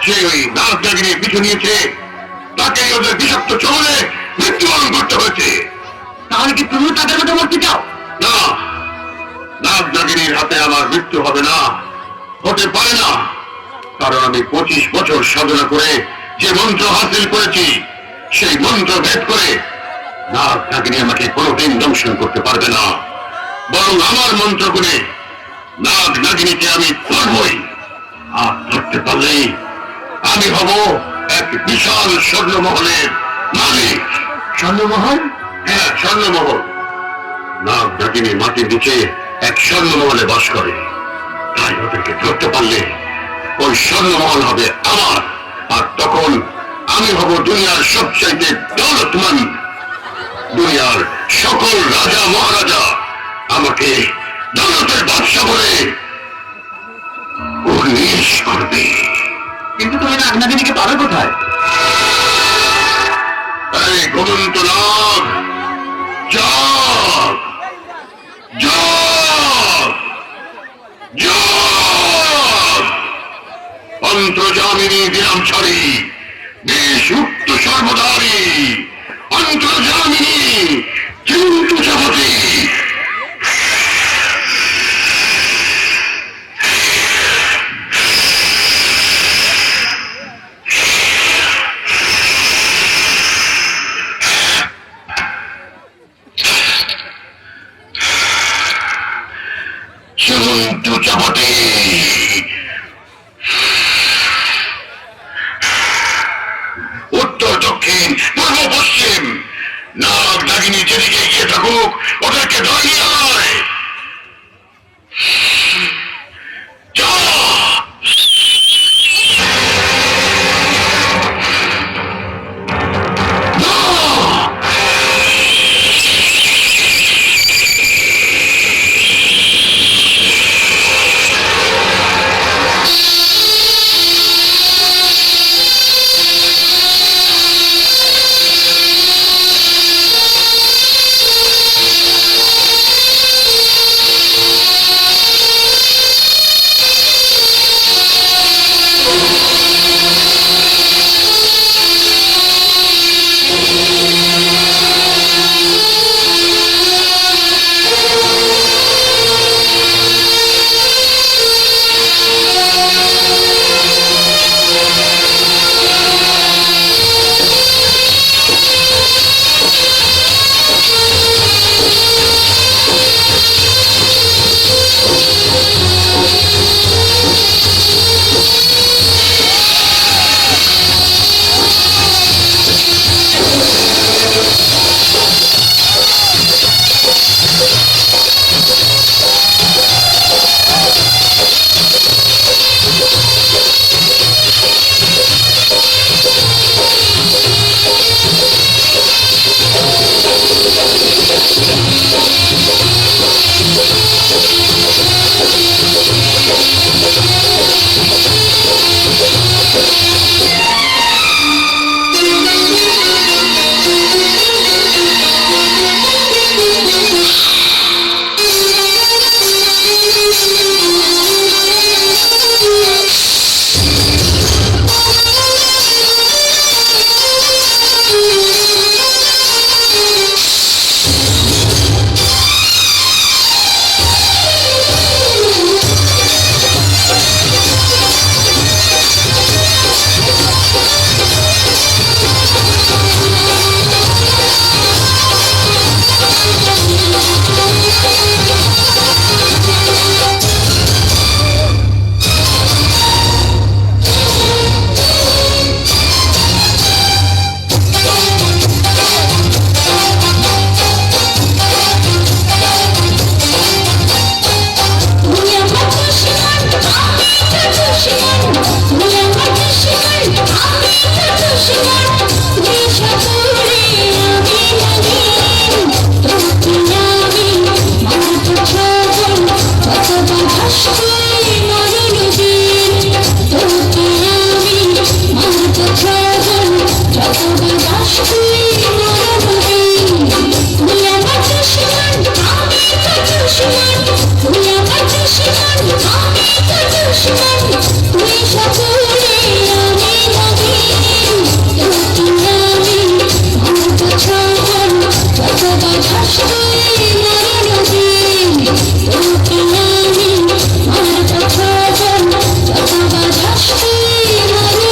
সে ওই নাগ নাগিনীর পিছু নিয়েছে, তাকে ওদের বিষাক্ত চলে মৃত্যুবরণ করতে হয়েছে। তাহলে কি তুমি তাদের মতো মরতে চাও? না, নাগ নাগিনীর হাতে আমার মৃত্যু হবে না, হতে পারে না। কারণ আমি 25 বছর সাধনা করে যে মন্ত্র হাসিল করেছি, সেই মন্ত্র ভেদ করে নাগ নাগিনী আমাকে কোনোদিন দংশন করতে পারবে না। বরং আমার মন্ত্র করে নাগ নাগিনীকে আমি ধরবই। আর ধরতে পারলেই আমি হব এক বিশাল স্বর্ণমহলের মালিক। স্বর্ণমহল? হ্যাঁ, স্বর্ণমহল। নাগ নাগিনী মাটির নিচে এক স্বর্ণমহলে বাস করে, তাই ওদেরকে ধরতে পারলে ওই স্বর্ণমহল হবে আমার। আর তখন আমি হব দুনিয়ার সবচাইতে দৌলতমান। দুনিয়ার সকল রাজা মহারাজা আমাকে দৌলতের বাদশা বলে উন্নীস করবে। কিন্তু তুমি নাগ নাগিনীকে পাবে কোথায়? এই ঘুমন্ত নাগ, জাগ জাগ জাগ, অন্তর্জামিনী বিরামচারী, বিশুক্ত সর্বদারী, অন্তর্জামিনী চিন্তু জগতী। চিন্তু জগতী, উত্তর দক্ষিণ পূর্ব পশ্চিম, নাগ নাগিনী যেদিকে এগিয়ে থাকুক ওদেরকে ধরিয়ে আয়। দুশ্মন তুই সকলে আমি নবীন তোকে আমি ভূত ছবন যত বাধা সয়ে নারী নবীন তোকে আমি ভূত ছবন যত বাধা সয়ে নারী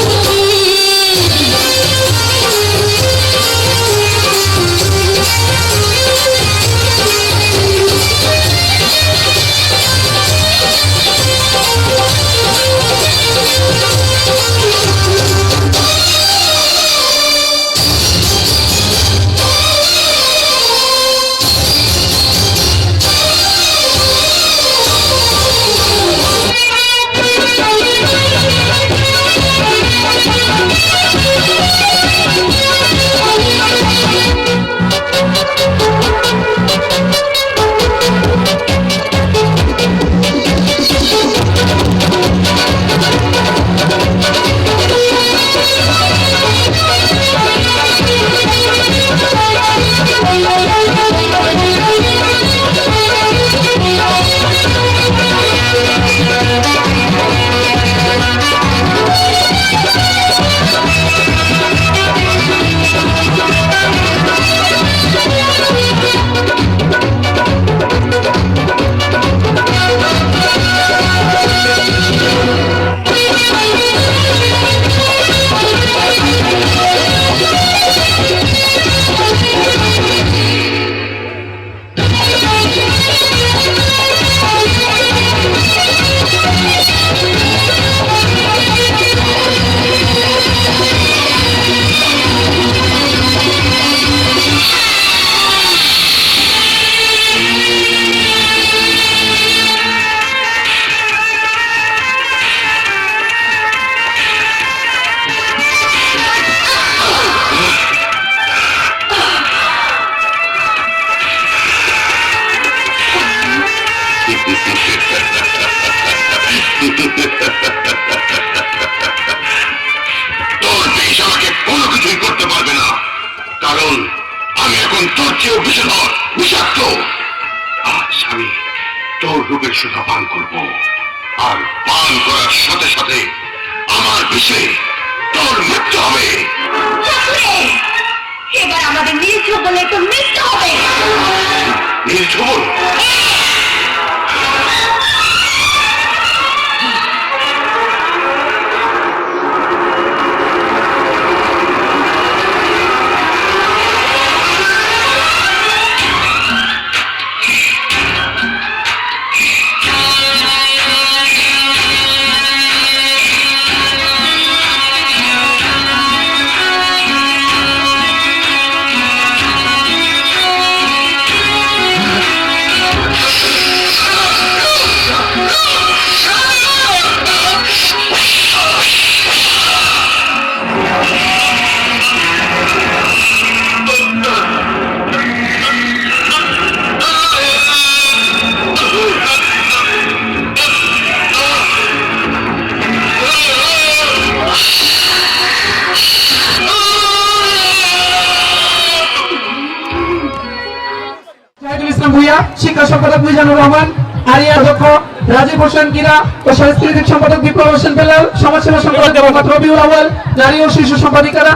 তোর দেশ আমাকে কোনো কিছুই করতে পারবে না, কারণ আমি এখন তোর চেয়েও বিষধর, বিষাক্ত। আজ আমি তোর রূপের সুধা পান করব, আর পান করার সাথে সাথে আমার বিষে তোর মৃত্যু হবে। এবার আমাদের নির্ঝবনে তো মৃত্যু হবে। নির্ঝবন? ভূঁইয়া, শিক্ষা সম্পাদক মিজানুর রহমান, আরিয়া অধ্যক্ষ রাজীব হোসেন কিরা ও সাংস্কৃতিক সম্পাদক বিপ্লব হোসেন বেলাল, সমাজসেবা সম্পাদক মোহাম্মদ রবিউল আউয়াল, নারী ও শিশু সম্পাদিকারা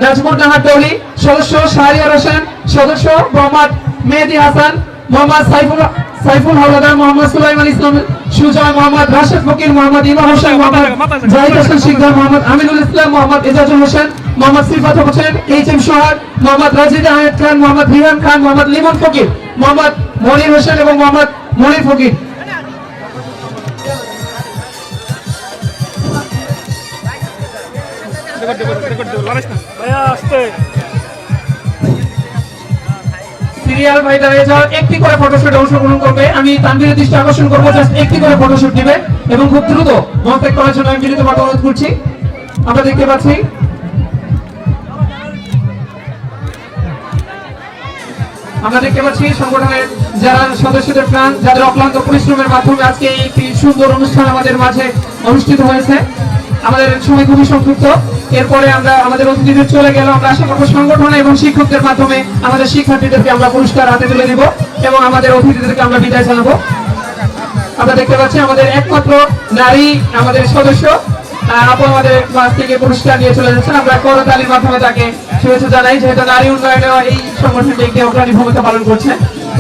নাজমুর নাহার দৌলি, সদস্য শাহরিয়ার হোসেন, সদস্য মোহাম্মদ মেহেদি হাসান, মোহাম্মদ সাইফুল হাওলাদার, মোহাম্মদ সুলাইমান ইসলাম সুজয়, মোহাম্মদ রাশেদ ফকির, মোহাম্মদ ইমা হোসেন, মোহাম্মদ জাহিদ হোসেন শিকদার, মোহাম্মদ আমিনুল ইসলাম, মোহাম্মদ এজাজুল হোসেন, মোহাম্মদ সিফাত হোসেন, এইচ.এম. সোহাগ, মোহাম্মদ রাজিদ আহমেদ খান, মোহাম্মদ রিহান খান, মোহাম্মদ লিমন ফকির, মোহাম্মদ মনির হোসেন এবং মোহাম্মদ মনির ফকির। সিরিয়াল বাই দ্য রেজার একটি করে ফটোশুটে অংশগ্রহণ করবে। আমি তানভীরের দৃষ্টি আকর্ষণ করবো, জাস্ট একটি করে ফটোশুট দিবে এবং খুব দ্রুত মঞ্চ ত্যাগ করার জন্য আমি বিনীতভাবে অনুরোধ করছি। আমরা দেখতে পাচ্ছি সংগঠনের যারা সদস্যদের প্রাণ, যাদের অক্লান্ত পরিশ্রমের মাধ্যমে আজকে একটি সুন্দর অনুষ্ঠান আমাদের মাঝে অনুষ্ঠিত হয়েছে। আমাদের সময় খুবই সংক্ষিপ্ত, এরপরে আমরা আমাদের অতিথিদের চলে গেল। আমরা আশা করবো সংগঠন এবং শিক্ষকদের মাধ্যমে আমাদের শিক্ষার্থীদেরকে আমরা পুরস্কার হাতে তুলে দিব এবং আমাদের অতিথিদেরকে আমরা বিদায় জানাবো। আমরা দেখতে পাচ্ছি আমাদের একমাত্র নারী আমাদের সদস্য আপু আমাদের মাছ থেকে পুরস্কার নিয়ে চলে যাচ্ছেন। আমরা করতালির মাধ্যমে তাকে শুভেচ্ছা জানাই, যেহেতু নারী উন্নয়নে এই সংগঠনটি একটি অগ্রণী ভূমিকা পালন করছে।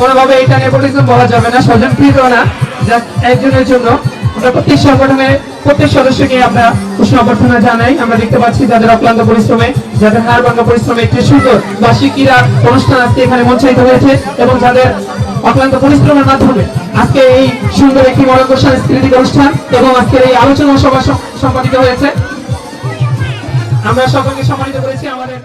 কোনোভাবে এটা নেপোটিজম বলা যাবে না, স্বজনপ্রীত না, জাস্ট একজনের জন্য আমরা প্রত্যেক সংগঠনের প্রত্যেক সদস্যকে আমরা উষ্ণ অভ্যর্থনা জানাই। আমরা দেখতে পাচ্ছি যাদের অক্লান্ত পরিশ্রমে, যাদের হাড় ভাঙা পরিশ্রমে একটি সুন্দর বার্ষিক ক্রীড়া অনুষ্ঠান আজকে এখানে মঞ্চায়িত হয়েছে এবং যাদের অক্লান্ত পরিশ্রমের মাধ্যমে আজকে এই সুন্দর একটি মনোজ্ঞ সাংস্কৃতিক অনুষ্ঠান এবং আজকের এই আলোচনা সভা সম্পাদিত হয়েছে। আমরা সকলকে সম্মানিত করেছি আমাদের